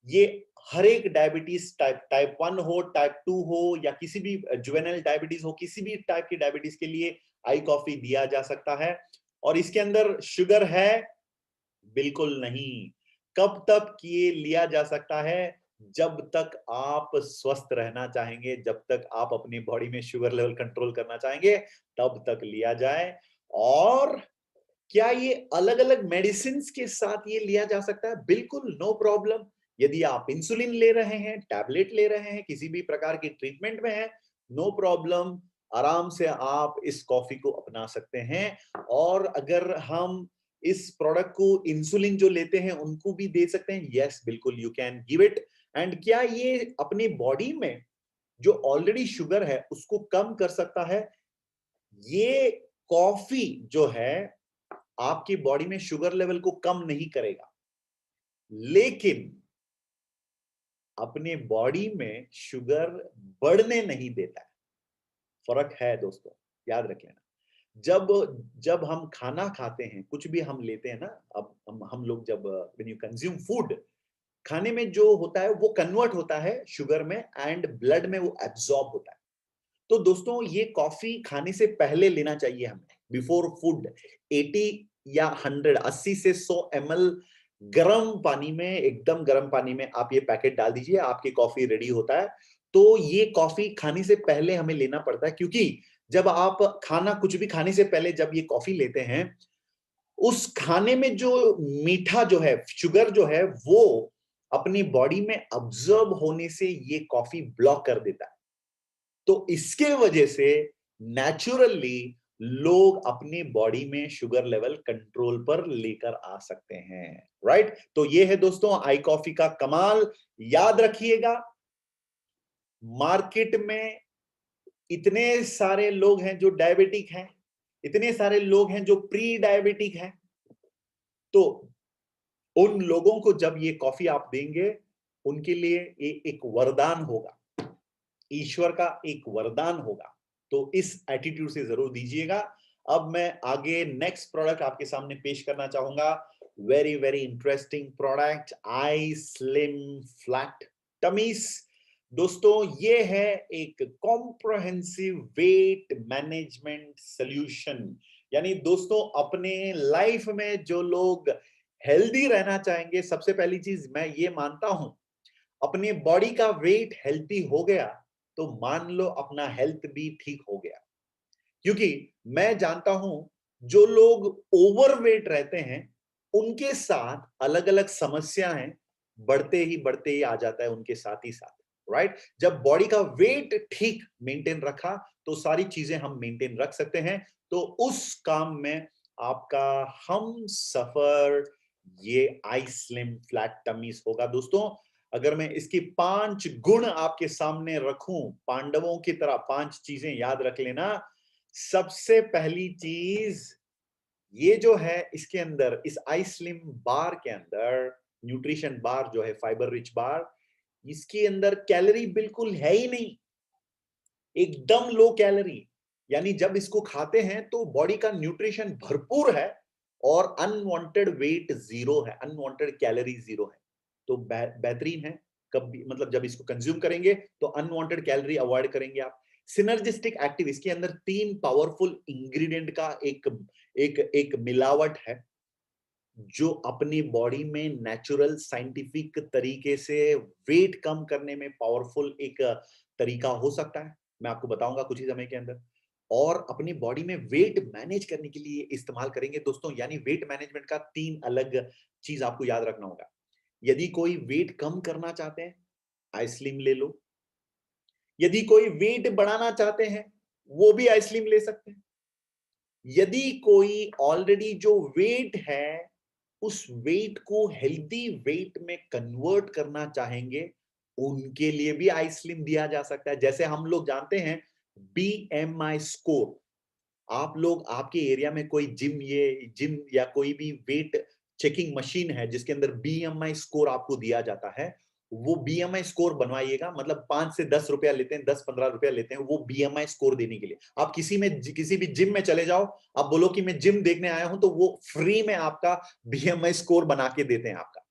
ये हर एक डायबिटीज टाइप 1 हो, टाइप 2 हो, या किसी भी जुवेनाइल डायबिटीज हो, किसी भी टाइप की डायबिटीज के लिए आई कॉफी दिया जा सकता है। और इसके अंदर शुगर है? बिल्कुल नहीं। कब तक ये लिया जा सकता है? जब तक आप स्वस्थ रहना चाहेंगे, जब तक आप अपनी बॉडी में शुगर लेवल कंट्रोल करना चाहेंगे, तब तक लिया जाए। और क्या ये अलग अलग मेडिसिन के साथ ये लिया जा सकता है? बिल्कुल, नो प्रॉब्लम। यदि आप इंसुलिन ले रहे हैं, टैबलेट ले रहे हैं, किसी भी प्रकार की ट्रीटमेंट में है, नो प्रॉब्लम। आराम से आप इस कॉफी को अपना सकते हैं। और अगर हम इस प्रोडक्ट को इंसुलिन जो लेते हैं उनको भी दे सकते हैं, यस बिल्कुल you can give it. And क्या ये अपनी बॉडी में जो ऑलरेडी शुगर है उसको कम कर सकता है? ये कॉफी जो है आपकी बॉडी में शुगर लेवल को कम नहीं करेगा, लेकिन अपने बॉडी में शुगर बढ़ने नहीं देता है। फर्क है दोस्तों, याद रख लेना। जब जब हम खाना खाते हैं, कुछ भी हम लेते हैं ना, अब हम लोग जब व्हेन यू कंज्यूम फूड, खाने में जो होता है वो कन्वर्ट होता है शुगर में एंड ब्लड में वो एब्जॉर्ब होता है। तो दोस्तों ये कॉफी खाने से पहले लेना चाहिए हमें, बिफोर फूड। 80 या 100 80 से 100 ml गर्म पानी में, एकदम गर्म पानी में आप ये पैकेट डाल दीजिए, आपकी कॉफी रेडी होता है। तो ये कॉफी खाने से पहले हमें लेना पड़ता है, क्योंकि जब आप खाना कुछ भी खाने से पहले जब ये कॉफी लेते हैं, उस खाने में जो मीठा जो है, शुगर जो है, वो अपनी बॉडी में अब्जॉर्ब होने से ये कॉफी ब्लॉक कर देता है। तो इसके वजह से नेचुरली लोग अपनी बॉडी में शुगर लेवल कंट्रोल पर लेकर आ सकते हैं, राइट? तो ये है दोस्तों आई कॉफी का कमाल। याद रखिएगा, मार्केट में इतने सारे लोग हैं जो डायबिटिक हैं, इतने सारे लोग हैं जो प्री डायबिटिक हैं। तो उन लोगों को जब ये कॉफी आप देंगे, उनके लिए ये एक वरदान होगा, ईश्वर का एक वरदान होगा। तो इस एटीट्यूड से जरूर दीजिएगा। अब मैं आगे नेक्स्ट प्रोडक्ट आपके सामने पेश करना चाहूंगा। वेरी वेरी इंटरेस्टिंग प्रोडक्ट, आई स्लिम फ्लैट टमीज। दोस्तों ये है एक कॉम्प्रहेंसिव वेट मैनेजमेंट सॉल्यूशन। यानी दोस्तों अपने लाइफ में जो लोग हेल्दी रहना चाहेंगे, सबसे पहली चीज मैं ये मानता हूं, अपने बॉडी का वेट हेल्थी हो गया तो मान लो अपना हेल्थ भी ठीक हो गया। क्योंकि मैं जानता हूं जो लोग ओवरवेट रहते हैं उनके साथ अलग अलग समस्याएं बढ़ते ही आ जाता है उनके साथ ही साथ, राइट? जब बॉडी का वेट ठीक मेंटेन रखा तो सारी चीजें हम मेंटेन रख सकते हैं। तो उस काम में आपका हम सफर ये आई स्लिम फ्लैट टमीज होगा। दोस्तों अगर मैं इसकी 5 गुण आपके सामने रखूं, पांडवों की तरह 5 चीजें याद रख लेना। सबसे पहली चीज ये जो है, इसके अंदर इस आई स्लिम बार के अंदर, न्यूट्रिशन बार जो है, फाइबर रिच बार, इसके अंदर कैलोरी बिल्कुल है ही नहीं, एकदम लो कैलोरी। यानी जब इसको खाते हैं तो बॉडी का न्यूट्रिशन भरपूर है और अनवांटेड वेट जीरो है, अनवांटेड कैलोरी जीरो है। तो बेहतरीन है। कब मतलब जब इसको कंज्यूम करेंगे तो अनवांटेड कैलोरी अवॉइड करेंगे आप। सिनर्जिस्टिक एक्टिव, इसके अंदर 3 पावरफुल इंग्रेडिएंट का एक एक एक मिलावट है जो अपनी बॉडी में नेचुरल साइंटिफिक तरीके से वेट कम करने में पावरफुल एक तरीका हो सकता है। मैं आपको बताऊंगा कुछ ही समय के अंदर। और अपनी बॉडी में वेट मैनेज करने के लिए इस्तेमाल करेंगे दोस्तों। यानी वेट मैनेजमेंट का 3 अलग चीज आपको याद रखना होगा। यदि कोई वेट कम करना चाहते हैं, आइसलिम ले लो। यदि कोई वेट बढ़ाना चाहते हैं, वो भी आइसलिम ले सकते हैं। यदि कोई ऑलरेडी जो वेट है उस वेट को हेल्दी वेट में कन्वर्ट करना चाहेंगे, उनके लिए भी आई स्लिम दिया जा सकता है। जैसे हम लोग जानते हैं बीएमआई स्कोर, आप लोग आपके एरिया में कोई जिम या कोई भी वेट चेकिंग मशीन है जिसके अंदर बीएमआई स्कोर आपको दिया जाता है, वो बीएमआई स्कोर बनवाइएगा। मतलब 5 से 10 रुपया लेते हैं, 10-15 रुपया लेते हैं वो बीएमआई स्कोर देने के लिए। आप किसी भी जिम में चले जाओ, आप बोलो कि मैं जिम देखने आया हूं, तो वो फ्री में आपका बीएमआई स्कोर बना के देते हैं आपका।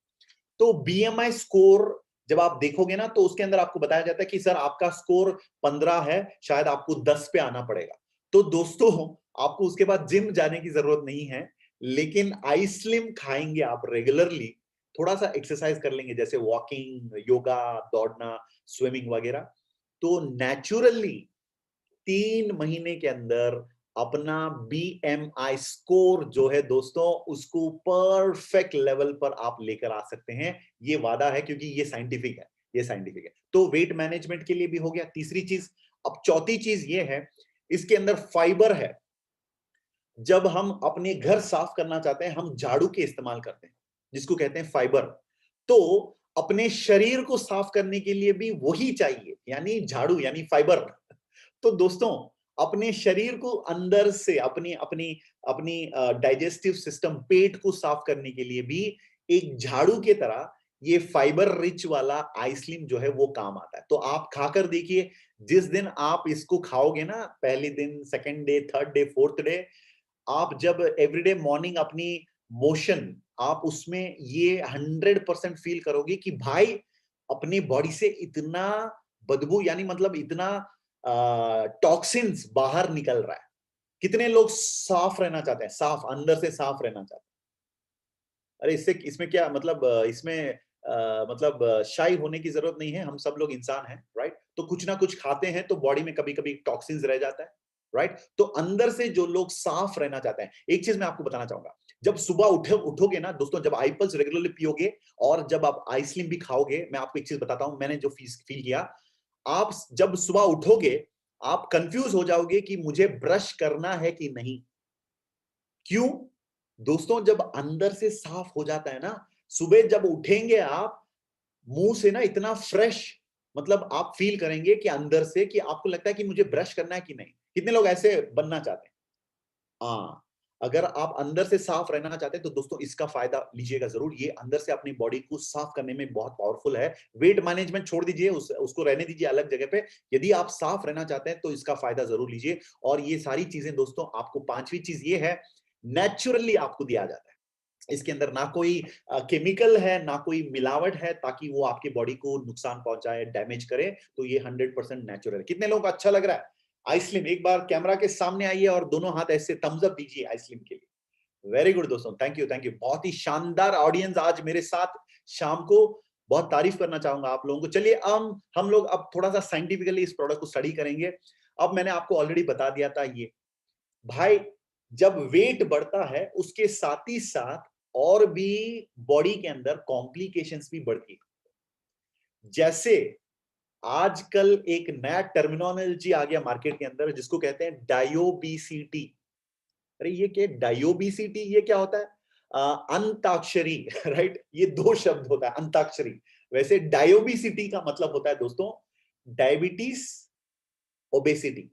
तो बीएमआई स्कोर जब आप देखोगे ना तो उसके अंदर आपको बताया जाता है कि सर आपका स्कोर 15 है, शायद आपको 10 पे आना पड़ेगा। तो दोस्तों आपको उसके बाद जिम जाने की जरूरत नहीं है, लेकिन आइसलिम खाएंगे आप रेगुलरली, थोड़ा सा एक्सरसाइज कर लेंगे जैसे वॉकिंग, योगा, दौड़ना, स्विमिंग वगैरह, तो नेचुरली 3 महीने के अंदर अपना बीएमआई स्कोर जो है दोस्तों उसको परफेक्ट लेवल पर आप लेकर आ सकते हैं। ये वादा है क्योंकि ये साइंटिफिक है, ये साइंटिफिक है। तो वेट मैनेजमेंट के लिए भी हो गया तीसरी चीज। अब चौथी चीज ये है, इसके अंदर फाइबर है। जब हम अपने घर साफ करना चाहते हैं, हम झाड़ू के इस्तेमाल करते हैं, जिसको कहते हैं फाइबर। तो अपने शरीर को साफ करने के लिए भी वही चाहिए, यानी झाड़ू, यानी फाइबर। तो दोस्तों, अपने शरीर को अंदर से, अपनी अपनी अपनी डाइजेस्टिव सिस्टम, पेट को साफ करने के लिए भी एक झाड़ू के तरह ये फाइबर रिच वाला आइसलिम जो है वो काम आता है। तो आप खाकर देखिए, जिस दिन आप इसको खाओगे ना, पहले दिन, second day, third day, fourth day, आप जब एवरीडे मॉर्निंग अपनी मोशन, आप उसमें ये 100% फील करोगे कि भाई अपनी बॉडी से इतना बदबू, यानी मतलब इतना टॉक्सिन्स बाहर निकल रहा है। कितने लोग साफ रहना चाहते हैं, साफ, अंदर से साफ रहना चाहते हैं। अरे इससे, इसमें क्या मतलब, इसमें मतलब शाई होने की जरूरत नहीं है, हम सब लोग इंसान हैं, राइट? तो कुछ ना कुछ खाते हैं तो बॉडी में कभी कभी टॉक्सिन्स रह जाता है, राइट? तो अंदर से जो लोग साफ रहना चाहते हैं, एक चीज मैं आपको बताना चाहूंगा, जब सुबह उठोगे ना दोस्तों, जब आईपल्स रेगुलरली पियोगे और जब आप आइसलिम भी खाओगे, मैं आपको एक चीज बताता हूं, मैंने जो फील किया, आप जब सुबह उठोगे, आप कंफ्यूज हो जाओगे कि मुझे ब्रश करना है कि नहीं। क्यों? दोस्तों, जब अंदर से साफ हो जाता है ना, सुबह जब उठेंगे आप, मुंह से ना इतना फ्रेश, मतलब आप फील करेंगे कि अंदर से, कि आपको लगता है कि मुझे ब्रश करना है कि नहीं। कितने लोग ऐसे बनना चाहते हैं? हाँ, अगर आप अंदर से साफ रहना चाहते हैं तो दोस्तों इसका फायदा लीजिएगा जरूर। ये अंदर से अपनी बॉडी को साफ करने में बहुत पावरफुल है। वेट मैनेजमेंट छोड़ दीजिए, उसको रहने दीजिए अलग जगह पे। यदि आप साफ रहना चाहते हैं तो इसका फायदा जरूर लीजिए। और ये सारी चीजें दोस्तों, आपको पांचवी चीज ये है, नेचुरली आपको दिया जाता है। इसके अंदर ना कोई केमिकल है, ना कोई मिलावट है, ताकि वो आपकी बॉडी को नुकसान पहुंचाए, डैमेज करे। तो ये 100% नेचुरल है। कितने लोगों को अच्छा लग रहा है आइसलिम? एक बार कैमरा के सामने आइए और दोनों हाथ ऐसे थम्स अप दीजिए आइसलिम के लिए। वेरी गुड दोस्तों, थैंक यू, थैंक यू। बहुत ही शानदार ऑडियंस आज मेरे साथ शाम को। बहुत तारीफ करना चाहूंगा आप लोगों को। चलिए हम लोग अब थोड़ा सा साइंटिफिकली इस प्रोडक्ट को स्टडी करेंगे। अब मैंने आपको ऑलरेडी बता दिया था, ये भाई जब वेट बढ़ता है उसके साथ ही साथ और भी बॉडी के अंदर कॉम्प्लिकेशंस भी बढ़ती है। जैसे आजकल एक नया टर्मिनोलॉजी आ गया मार्केट के अंदर, जिसको कहते हैं डायोबीसीटी। अरे ये क्या डायोबीसीटी, ये क्या होता है? अंताक्षरी राइट? ये दो शब्द होता है, अंताक्षरी। वैसे डायोबीसीटी का मतलब होता है दोस्तों डायबिटीज, ओबेसिटी।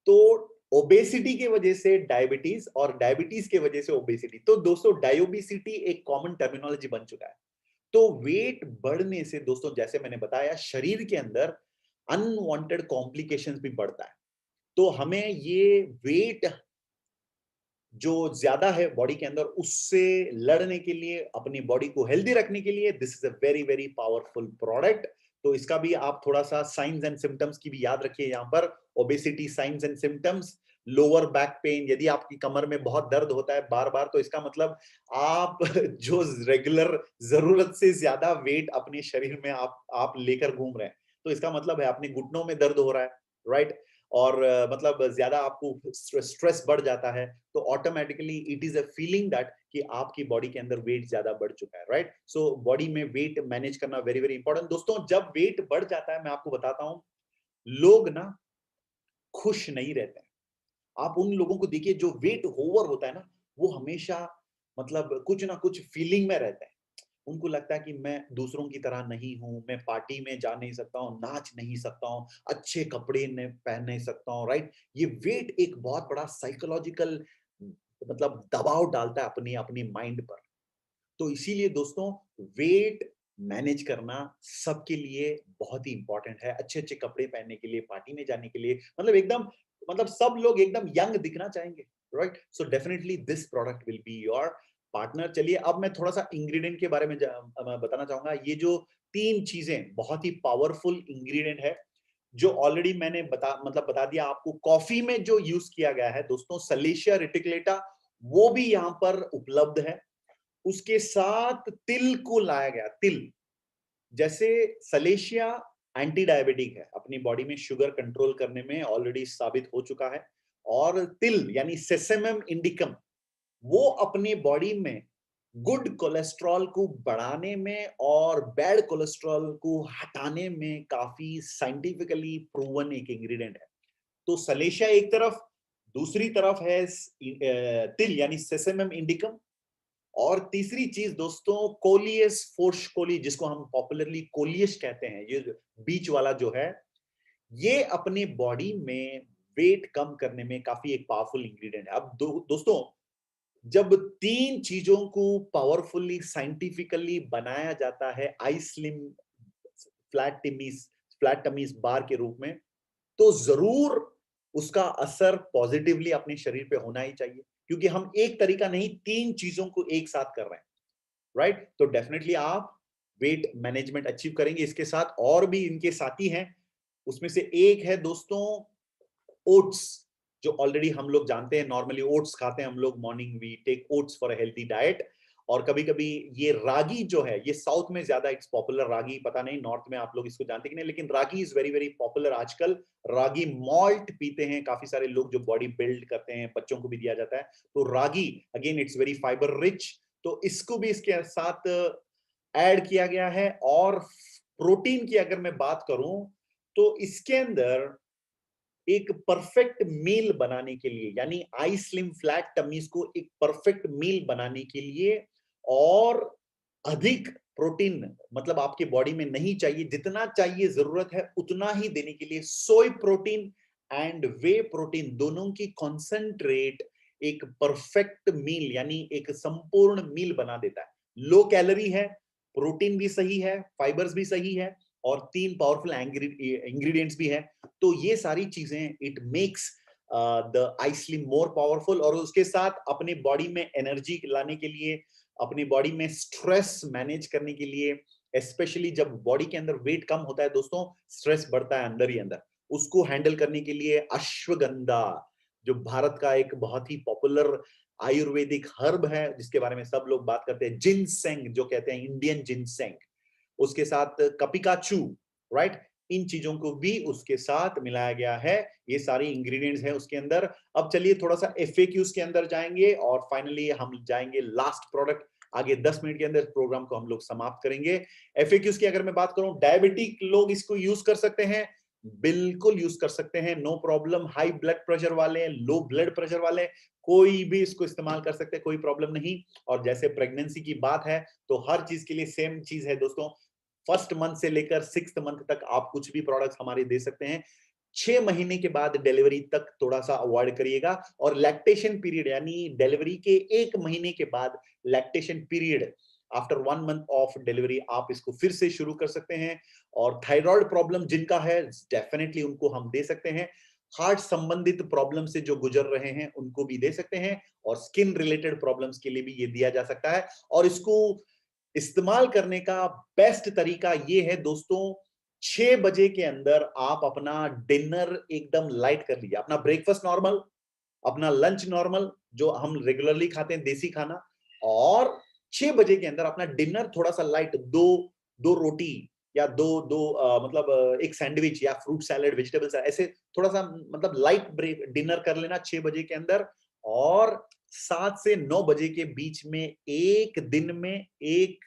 तो ओबेसिटी की वजह से डायबिटीज और डायबिटीज की वजह से ओबेसिटी। तो दोस्तों डायोबीसिटी एक कॉमन टर्मिनोलॉजी बन चुका है। तो वेट बढ़ने से दोस्तों, जैसे मैंने बताया, शरीर के अंदर अनवांटेड कॉम्प्लिकेशंस भी बढ़ता है। तो हमें ये वेट जो ज्यादा है बॉडी के अंदर, उससे लड़ने के लिए, अपनी बॉडी को हेल्दी रखने के लिए, this is a very very powerful product. तो इसका भी आप थोड़ा सा साइंस एंड सिम्टम्स की भी याद रखिए। यहाँ पर obesity science and symptoms, lower back pain, यदि आपकी कमर में बहुत दर्द होता है बार बार, तो इसका मतलब आप जो रेगुलर जरूरत से ज्यादा वेट अपने शरीर में आप लेकर घूम रहे हैं, तो इसका मतलब है अपने घुटनों में दर्द हो रहा है, राइट? और मतलब ज्यादा आपको स्ट्रेस बढ़ जाता है, तो automatically it is a feeling that कि आपकी बॉडी के अंदर वेट ज्यादा बढ़ चुका है, राइट? सो बॉडी में वेट मैनेज करना वेरी वेरी इंपॉर्टेंट। दोस्तों, जब वेट बढ़ जाता है, मैं आपको बताता हूं, लोग ना खुश नहीं रहते हैं। आप उन लोगों को देखिए जो वेट ओवर होता है ना, वो हमेशा मतलब कुछ ना कुछ फीलिंग में रहते हैं। उनको लगता है कि मैं दूसरों की तरह नहीं हूं, मैं पार्टी में जा नहीं सकता हूं, नाच नहीं सकता हूं, अच्छे कपड़े पहन नहीं सकता हूं, राइट? ये वेट एक बहुत बड़ा साइकोलॉजिकल मतलब दबाव डालता है अपनी अपनी माइंड पर। तो इसीलिए दोस्तों, वेट मैनेज करना सबके लिए बहुत ही इंपॉर्टेंट है। अच्छे अच्छे कपड़े पहनने के लिए, पार्टी में जाने के लिए, मतलब एकदम, मतलब सब लोग एकदम यंग दिखना चाहेंगे, right? So definitely this product will be your partner. चलिए अब मैं थोड़ा सा इंग्रेडिएंट के बारे में बताना चाहूंगा। ये जो तीन चीजें बहुत ही पावरफुल इंग्रेडिएंट है, जो ऑलरेडी मैंने बता दिया आपको। कॉफी में जो यूज किया गया है दोस्तों, सलेशिया रेटिकुलेटा, वो भी यहाँ पर उपलब्ध है। उसके साथ तिल को लाया गया। तिल, जैसे सलेशिया एंटी डायबिटिक है, अपनी बॉडी में शुगर कंट्रोल करने में ऑलरेडी साबित हो चुका है। और तिल यानी सेसेमम इंडिकम, वो अपनी बॉडी में गुड कोलेस्ट्रॉल को बढ़ाने में और बैड कोलेस्ट्रॉल को हटाने में काफी साइंटिफिकली प्रूवन एक इंग्रेडिएंट है। तो सलेशिया एक तरफ, दूसरी तरफ है तिल यानी सेसेमम इंडिकम, और तीसरी चीज दोस्तों कोलियस फोर्शकोली, जिसको हम पॉपुलरली कोलियस कहते हैं, ये बीच वाला जो है, ये अपने बॉडी में वेट कम करने में काफी एक पावरफुल इंग्रेडिएंट है। अब दोस्तों जब तीन चीजों को पावरफुली साइंटिफिकली बनाया जाता है आई स्लिम फ्लैट टिमीज फ्लैट टमीज बार के रूप में, तो जरूर उसका असर पॉजिटिवली अपने शरीर पे होना ही चाहिए, क्योंकि हम एक तरीका नहीं तीन चीजों को एक साथ कर रहे हैं, राइट? तो डेफिनेटली आप वेट मैनेजमेंट अचीव करेंगे। इसके साथ और भी इनके साथी हैं, उसमें से एक है दोस्तों ओट्स, जो ऑलरेडी हम लोग जानते हैं, नॉर्मली ओट्स खाते हैं हम लोग, morning we take oats for a healthy diet. और कभी कभी ये रागी जो है, ये साउथ में ज्यादा इट्स पॉपुलर, रागी पता नहीं नॉर्थ में आप लोग इसको जानते कि नहीं, लेकिन रागी इज वेरी वेरी पॉपुलर आजकल। रागी मॉल्ट पीते हैं काफी सारे लोग जो बॉडी बिल्ड करते हैं, बच्चों को भी दिया जाता है। तो ragi again it's very fibre rich, तो इसको भी इसके साथ ऐड किया गया है। और प्रोटीन की अगर मैं बात करूं तो इसके अंदर एक परफेक्ट मील बनाने के लिए, यानी आई स्लिम फ्लैट टमीज को एक परफेक्ट मील बनाने के लिए, और अधिक प्रोटीन मतलब आपके बॉडी में नहीं चाहिए, जितना चाहिए जरूरत है उतना ही देने के लिए सोय प्रोटीन एंड वे प्रोटीन दोनों की कॉन्सेंट्रेट एक परफेक्ट मील यानी एक संपूर्ण मील बना देता है। लो कैलोरी है, प्रोटीन भी सही है, फाइबर्स भी सही है, और तीन पावरफुल इंग्रेडिएंट्स भी है। तो ये सारी चीजें it makes the I slim more powerful. और उसके साथ अपने बॉडी में एनर्जी लाने के लिए, अपनी बॉडी में स्ट्रेस मैनेज करने के लिए, स्पेशली जब बॉडी के अंदर वेट कम होता है दोस्तों, स्ट्रेस बढ़ता है अंदर ही अंदर, उसको हैंडल करने के लिए अश्वगंधा, जो भारत का एक बहुत ही पॉपुलर आयुर्वेदिक हर्ब है, जिसके बारे में सब लोग बात करते हैं, जिनसेंग जो कहते हैं, इंडियन जिनसेंग, उसके साथ कपिकाचू, राइट? इन चीजों को भी उसके साथ मिलाया गया है। ये सारी इंग्रेडिएंट्स हैं उसके अंदर। अब चलिए थोड़ा सा एफएक्यूज के अंदर जाएंगे और फाइनली हम जाएंगे लास्ट प्रोडक्ट। आगे 10 मिनट के अंदर प्रोग्राम को हम लोग समाप्त करेंगे। एफएक्यूज की अगर मैं बात करूं, डायबिटिक लोग इसको यूज कर सकते हैं, बिल्कुल यूज कर सकते हैं, no problem. High blood pressure वाले, लो ब्लड प्रेशर वाले, कोई भी इसको इस्तेमाल कर सकते हैं, कोई प्रॉब्लम नहीं। और जैसे प्रेगनेंसी की बात है तो हर चीज के लिए सेम चीज है दोस्तों, फर्स्ट मंथ से लेकर 6th मंथ तक आप कुछ भी प्रोडक्ट्स हमारे दे सकते हैं। 6 महीने के बाद डिलीवरी तक थोड़ा सा अवॉइड करिएगा, और लैक्टेशन पीरियड यानी डिलीवरी के 1 महीने के बाद lactation period, after 1 month of delivery आप इसको फिर से शुरू कर सकते हैं। और थायराइड प्रॉब्लम जिनका है डेफिनेटली उनको हम दे सकते हैं। हार्ट संबंधित प्रॉब्लम से जो गुजर रहे हैं उनको भी दे सकते हैं, और स्किन रिलेटेड प्रॉब्लम्स के लिए भी ये दिया जा सकता है। और इसको इस्तेमाल करने का बेस्ट तरीका ये है दोस्तों, 6 बजे के अंदर आप अपना डिनर एकदम लाइट कर लीजिए, अपना ब्रेकफास्ट नॉर्मल, अपना लंच नॉर्मल जो हम रेगुलरली खाते हैं देसी खाना, और 6 बजे के अंदर अपना डिनर थोड़ा सा लाइट, दो दो रोटी या दो दो मतलब एक सैंडविच या फ्रूट सैलेड, वेजिटेबल सैलेड, ऐसे थोड़ा सा मतलब लाइट ब्रेक डिनर कर लेना 6 बजे के अंदर। और 7 से 9 बजे के बीच में एक दिन में एक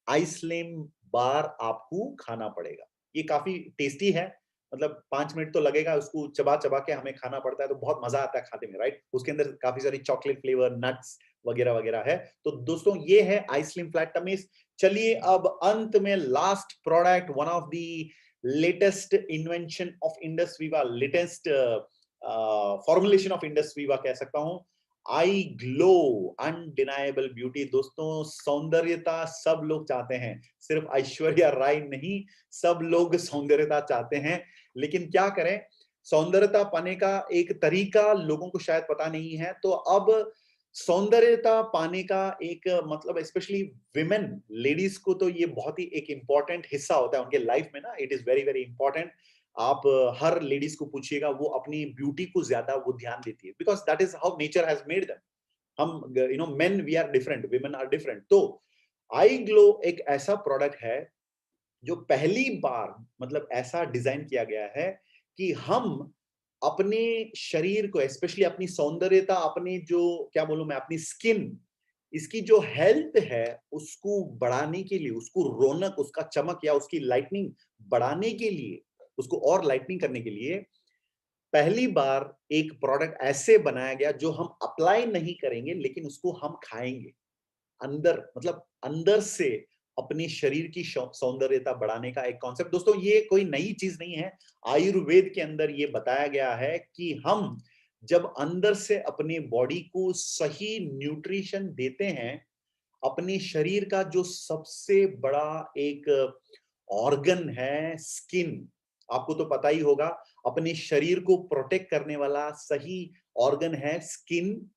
आइसलेम बार आपको खाना पड़ेगा। ये काफी टेस्टी है, मतलब 5 मिनट तो लगेगा, उसको चबा चबा के हमें खाना पड़ता है, तो बहुत मजा आता है खाने में, राइट? उसके अंदर काफी सारी चॉकलेट फ्लेवर, नट्स वगैरह वगैरह है। तो दोस्तों ये है आइसलिम फ्लैट टमीज। चलिए अब अंत में last product, one of the latest invention of Indus Viva, latest formulation of Indus Viva कह सकता हूं, आई ग्लो अनडिनाएबल ब्यूटी। दोस्तों सौंदर्यता सब लोग चाहते हैं, सिर्फ ऐश्वर्या राय नहीं, सब लोग सौंदर्यता चाहते हैं, लेकिन क्या करें, सौंदर्यता पाने का एक तरीका लोगों को शायद पता नहीं है। तो अब सौंदर्यता पाने का एक मतलब स्पेशली विमेन, लेडीज को तो ये बहुत ही एक इंपॉर्टेंट हिस्सा होता है उनके लाइफ में ना, it is very very important. आप हर लेडीज को पूछिएगा, वो अपनी ब्यूटी को ज्यादा वो ध्यान देती है, because that is how nature has made them. हम men we are different, women are different. तो आई ग्लो एक ऐसा प्रोडक्ट है जो पहली बार मतलब ऐसा डिजाइन किया गया है कि हम अपने शरीर को, स्पेशली अपनी सौंदर्यता, अपनी जो क्या बोलूं मैं, अपनी स्किन, इसकी जो हेल्थ है उसको बढ़ाने के लिए, उसको रौनक, उसका चमक या उसकी लाइटनिंग बढ़ाने के लिए, उसको और लाइटनिंग करने के लिए पहली बार एक प्रोडक्ट ऐसे बनाया गया जो हम अप्लाई नहीं करेंगे लेकिन उसको हम खाएंगे। अंदर मतलब अंदर से अपने शरीर की सौंदर्यता बढ़ाने का एक कॉन्सेप्ट। दोस्तों ये कोई नई चीज नहीं है, आयुर्वेद के अंदर ये बताया गया है कि हम जब अंदर से अपने बॉडी को सही न्यूट्रिशन देते हैं, अपने शरीर का जो सबसे बड़ा एक ऑर्गन है स्किन, आपको तो पता ही होगा, अपने शरीर को प्रोटेक्ट करने वाला सही ऑर्गन है स्किन,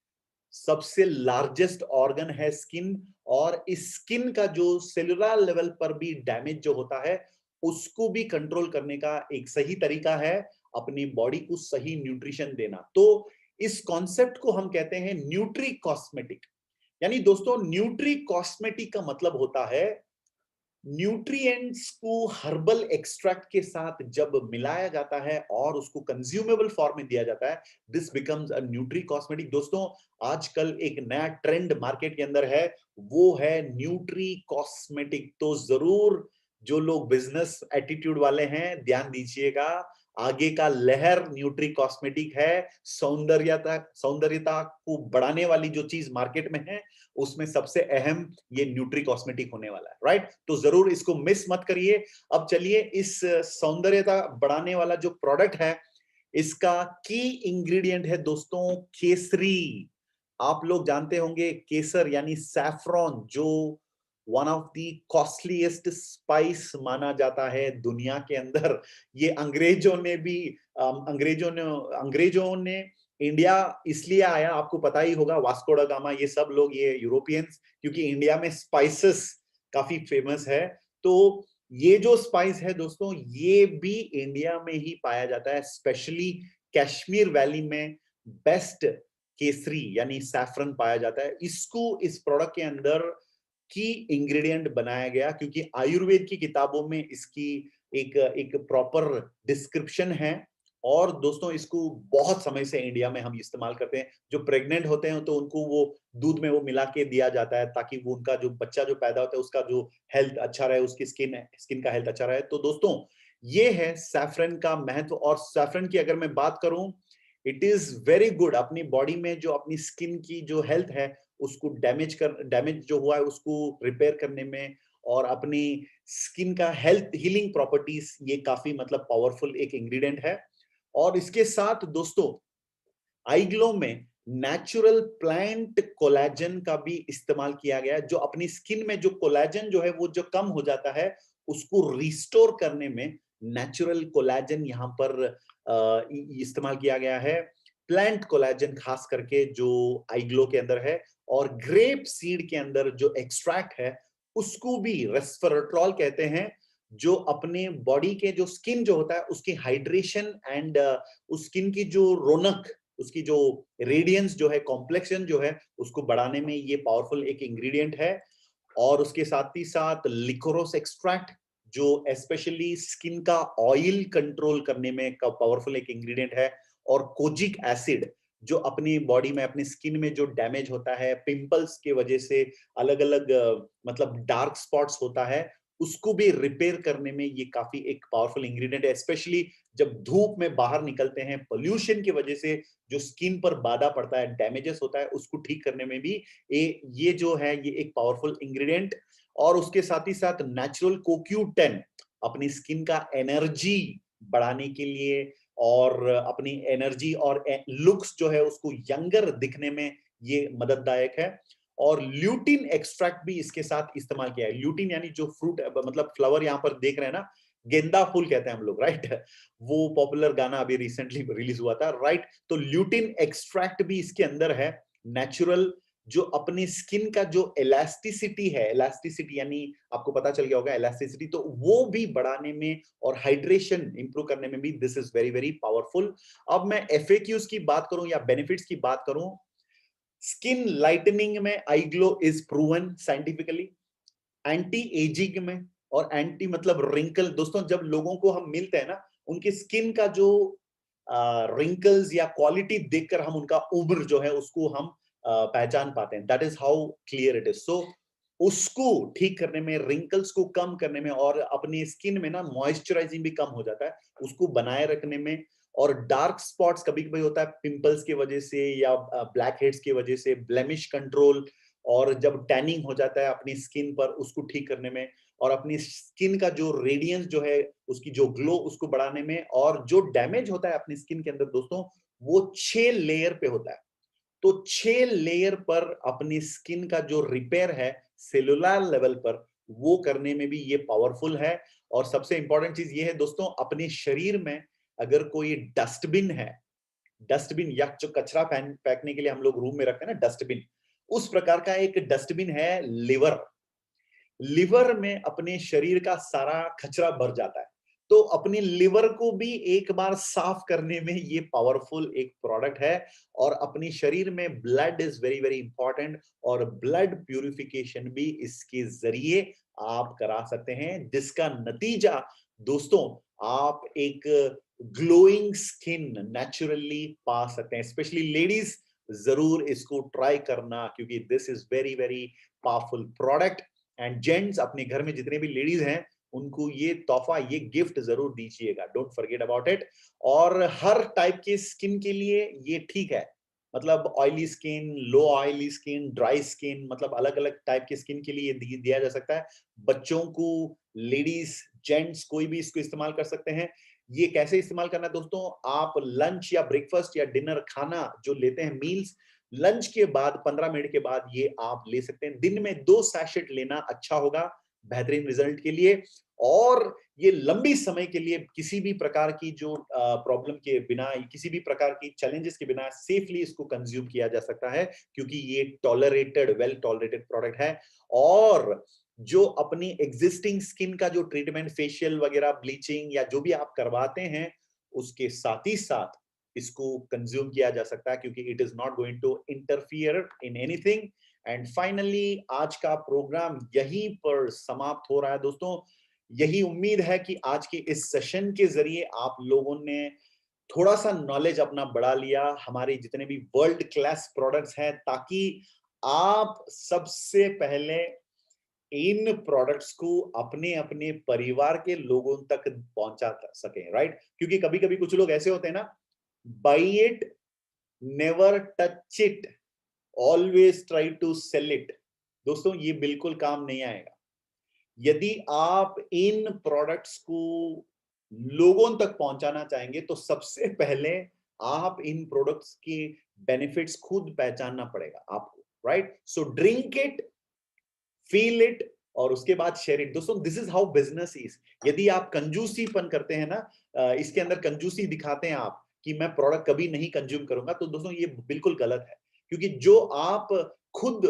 सबसे लार्जेस्ट ऑर्गन है स्किन। और इस स्किन का जो सेलुलर लेवल पर भी डैमेज जो होता है उसको भी कंट्रोल करने का एक सही तरीका है अपनी बॉडी को सही न्यूट्रिशन देना। तो इस कॉन्सेप्ट को हम कहते हैं न्यूट्री कॉस्मेटिक। यानी दोस्तों न्यूट्री कॉस्मेटिक का मतलब होता है न्यूट्रिएंट्स को हर्बल एक्सट्रैक्ट के साथ जब मिलाया जाता है और उसको कंज्यूमेबल फॉर्म में दिया जाता है, this becomes a nutri cosmetic. दोस्तों आजकल एक नया ट्रेंड मार्केट के अंदर है, वो है न्यूट्री कॉस्मेटिक। तो जरूर जो लोग बिजनेस एटीट्यूड वाले हैं ध्यान दीजिएगा, आगे का लहर न्यूट्री कॉस्मेटिक है। सौंदर्यता को बढ़ाने वाली जो चीज मार्केट में है उसमें सबसे अहम ये न्यूट्री कॉस्मेटिक होने वाला है, राइट? तो जरूर इसको मिस मत करिए। अब चलिए इस सौंदर्यता बढ़ाने वाला जो प्रोडक्ट है इसका की इंग्रेडिएंट है दोस्तों केसरी। आप लोग जानते होंगे केसर यानी सैफरॉन, जो one of the costliest spice माना जाता है दुनिया के अंदर। ये अंग्रेजों ने इंडिया इसलिए आया, आपको पता ही होगा, वास्को ड गामा, ये सब लोग, ये यूरोपियंस, क्योंकि इंडिया में स्पाइसेस काफी फेमस है। तो ये जो स्पाइस है दोस्तों ये भी इंडिया में ही पाया जाता है, स्पेशली कश्मीर वैली में बेस्ट केसरी यानी सैफरन पाया जाता है। इसको इस प्रोडक्ट के अंदर की इंग्रेडिएंट बनाया गया क्योंकि आयुर्वेद की किताबों में इसकी एक प्रॉपर डिस्क्रिप्शन है। और दोस्तों इसको बहुत समय से इंडिया में हम इस्तेमाल करते हैं। जो प्रेग्नेंट होते हैं तो उनको वो दूध में वो मिला के दिया जाता है ताकि वो उनका जो बच्चा जो पैदा होता है उसका जो हेल्थ अच्छा रहे, उसकी स्किन का हेल्थ अच्छा रहे। तो दोस्तों ये है सैफरन का महत्व। और सैफरन की अगर मैं बात करूं, इट इज वेरी गुड अपनी बॉडी में जो अपनी स्किन की जो हेल्थ है उसको डैमेज जो हुआ है उसको रिपेयर करने में, और अपनी स्किन का हेल्थ हीलिंग प्रॉपर्टीज, ये काफी मतलब पावरफुल एक इंग्रेडिएंट है। और इसके साथ दोस्तों आईग्लो में नेचुरल प्लांट कोलेजन का भी इस्तेमाल किया गया है, जो अपनी स्किन में जो कोलेजन जो है वो जो कम हो जाता है उसको रिस्टोर करने में नेचुरल कोलेजन यहाँ पर इस्तेमाल किया गया है। प्लांट कोलेजन खास करके जो आईग्लो के अंदर है। और ग्रेप सीड के अंदर जो एक्सट्रैक्ट है उसको भी रेस्वेराट्रॉल कहते हैं, जो अपने बॉडी के जो स्किन जो होता है उसकी हाइड्रेशन एंड उस स्किन की जो रौनक, उसकी जो रेडियंस जो है, कॉम्प्लेक्शन जो है, उसको बढ़ाने में ये पावरफुल एक इंग्रेडिएंट है। और उसके साथ ही साथ लिकोरोस एक्सट्रैक्ट जो स्पेशली स्किन का ऑयल कंट्रोल करने में का पावरफुल एक इंग्रेडिएंट है। और कोजिक एसिड जो अपनी बॉडी में अपनी स्किन में जो डैमेज होता है पिंपल्स के वजह से, अलग अलग मतलब डार्क स्पॉट्स होता है, उसको भी रिपेयर करने में ये काफी एक पावरफुल इंग्रेडिएंट है। स्पेशली जब धूप में बाहर निकलते हैं पोल्यूशन की वजह से जो स्किन पर बाधा पड़ता है, डैमेजेस होता है, उसको ठीक करने में भी ये जो है ये एक पावरफुल इंग्रेडिएंट। और उसके साथ ही साथ नेचुरल CoQ10 अपनी स्किन का एनर्जी बढ़ाने के लिए और अपनी एनर्जी और लुक्स जो है उसको यंगर दिखने में ये मदददायक है। और ल्यूटिन एक्सट्रैक्ट भी इसके साथ इस्तेमाल किया है। ल्यूटिन यानी जो फ्रूट मतलब फ्लावर यहाँ पर देख रहे हैं ना, गेंदा फूल कहते हैं हम लोग, राइट? वो पॉपुलर गाना अभी रिसेंटली रिलीज हुआ था, राइट? तो ल्यूटिन एक्सट्रैक्ट भी इसके अंदर है, नेचुरल, जो अपनी स्किन का जो इलास्टिसिटी है, इलास्टिसिटी यानी आपको पता चल गया होगा इलास्टिसिटी, तो वो भी बढ़ाने में और हाइड्रेशन इंप्रूव करने में भी this is very very powerful. अब मैं FAQs की बात करूं या बेनिफिट्स की बात करूं, स्किन लाइटनिंग में iGlow is proven scientifically, anti ageing में और एंटी मतलब रिंकल। दोस्तों जब लोगों को हम मिलते हैं ना, उनकी स्किन का जो रिंकल्स या क्वालिटी देखकर हम उनका उम्र जो है उसको हम पहचान पाते हैं। That is how clear it is. So उसको ठीक करने में, रिंकल्स को कम करने में और अपनी स्किन में ना मॉइस्चराइजिंग भी कम हो जाता है, उसको बनाए रखने में और डार्क स्पॉट्स कभी कभी होता है पिंपल्स की वजह से या ब्लैक हेड्स की वजह से, ब्लेमिश कंट्रोल, और जब टैनिंग हो जाता है अपनी स्किन पर उसको ठीक करने में, और अपनी स्किन का जो रेडियंस जो है उसकी जो ग्लो उसको बढ़ाने में, और जो डैमेज होता है अपनी स्किन के अंदर दोस्तों वो 6 लेयर पे होता है। तो 6 लेयर पर अपनी स्किन का जो रिपेयर है सेलुलर लेवल पर वो करने में भी ये पावरफुल है। और सबसे इंपॉर्टेंट चीज ये है दोस्तों, अपने शरीर में अगर कोई डस्टबिन है, डस्टबिन या जो कचरा फेंकने के लिए हम लोग रूम में रखते हैं ना डस्टबिन, उस प्रकार का एक डस्टबिन है लिवर। लिवर में अपने शरीर का सारा कचरा भर जाता है, तो अपने लिवर को भी एक बार साफ करने में ये पावरफुल एक प्रोडक्ट है। और अपने शरीर में blood is very very important, और ब्लड प्यूरिफिकेशन भी इसके जरिए आप करा सकते हैं, जिसका नतीजा दोस्तों आप एक ग्लोइंग स्किन नेचुरली पा सकते हैं। स्पेशली लेडीज जरूर इसको ट्राई करना, क्योंकि this is very very powerful product. And gents अपने घर में जितने भी लेडीज हैं उनको ये तोहफा, ये गिफ्ट जरूर दीजिएगा, डोंट फॉरगेट अबाउट इट। और हर टाइप के स्किन के लिए ये ठीक है, मतलब ऑयली स्किन, लो ऑयली स्किन, ड्राई स्किन, मतलब अलग अलग टाइप के स्किन के लिए दिया जा सकता है। बच्चों को, लेडीज, जेंट्स कोई भी इसको इस्तेमाल कर सकते हैं। ये कैसे इस्तेमाल करना है दोस्तों, आप लंच या ब्रेकफास्ट या डिनर खाना जो लेते हैं मील्स, लंच के बाद 15 मिनट के बाद ये आप ले सकते हैं। दिन में 2 सैशेट लेना अच्छा होगा बेहतरीन रिजल्ट के लिए। और ये लंबी समय के लिए किसी भी प्रकार की जो प्रॉब्लम के बिना, किसी भी प्रकार की चैलेंजेस के बिना सेफली इसको कंज्यूम किया जा सकता है, क्योंकि ये टॉलरेटेड, वेल टॉलरेटेड प्रोडक्ट है। और जो अपनी एग्जिस्टिंग स्किन का जो ट्रीटमेंट, फेशियल वगैरह, ब्लीचिंग या जो भी आप करवाते हैं, उसके साथ ही साथ इसको कंज्यूम किया जा सकता है, क्योंकि it is not going to interfere in anything. And finally आज का प्रोग्राम यहीं पर समाप्त हो रहा है दोस्तों। यही उम्मीद है कि आज के इस सेशन के जरिए आप लोगों ने थोड़ा सा नॉलेज अपना बढ़ा लिया हमारे जितने भी वर्ल्ड क्लास प्रोडक्ट्स हैं, ताकि आप सबसे पहले इन प्रोडक्ट्स को अपने अपने परिवार के लोगों तक पहुंचा सकें, राइट? क्योंकि कभी कभी कुछ लोग ऐसे होते हैं ना, buy it, never touch it, always try to sell it. दोस्तों ये बिल्कुल काम नहीं आएगा। यदि आप इन प्रोडक्ट्स को लोगों तक पहुंचाना चाहेंगे तो सबसे पहले आप इन प्रोडक्ट्स के बेनिफिट्स खुद पहचानना पड़ेगा आपको, right? So drink it, feel it, और उसके बाद शेयर इट। दोस्तों this is how business is. यदि आप कंजूसीपन करते हैं ना, इसके अंदर कंजूसी दिखाते हैं आप कि मैं प्रोडक्ट कभी नहीं कंज्यूम करूंगा, तो दोस्तों ये बिल्कुल गलत है। क्योंकि जो आप खुद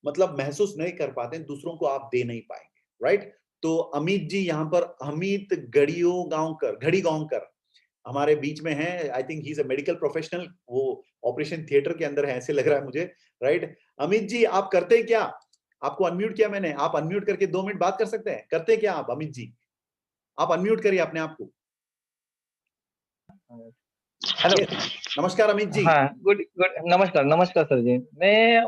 मतलब महसूस नहीं कर पाते हैं, दूसरों को आप दे नहीं पाएंगे, राइट? तो अमित जी यहाँ पर, अमित घड़ी गांवकर हमारे बीच में है। I think he is a medical professional, वो ऑपरेशन थिएटर के अंदर है ऐसे लग रहा है मुझे, राइट? अमित जी आप करते हैं क्या? आपको अनम्यूट किया मैंने, आप अनम्यूट करके 2 मिनट बात कर सकते हैं? करते हैं क्या आप अमित जी? आप अनम्यूट करिए अपने आप को। हेलो। Yes, नमस्कार अमित जी। हाँ, गुड गुड, नमस्कार नमस्कार सर जी। मैं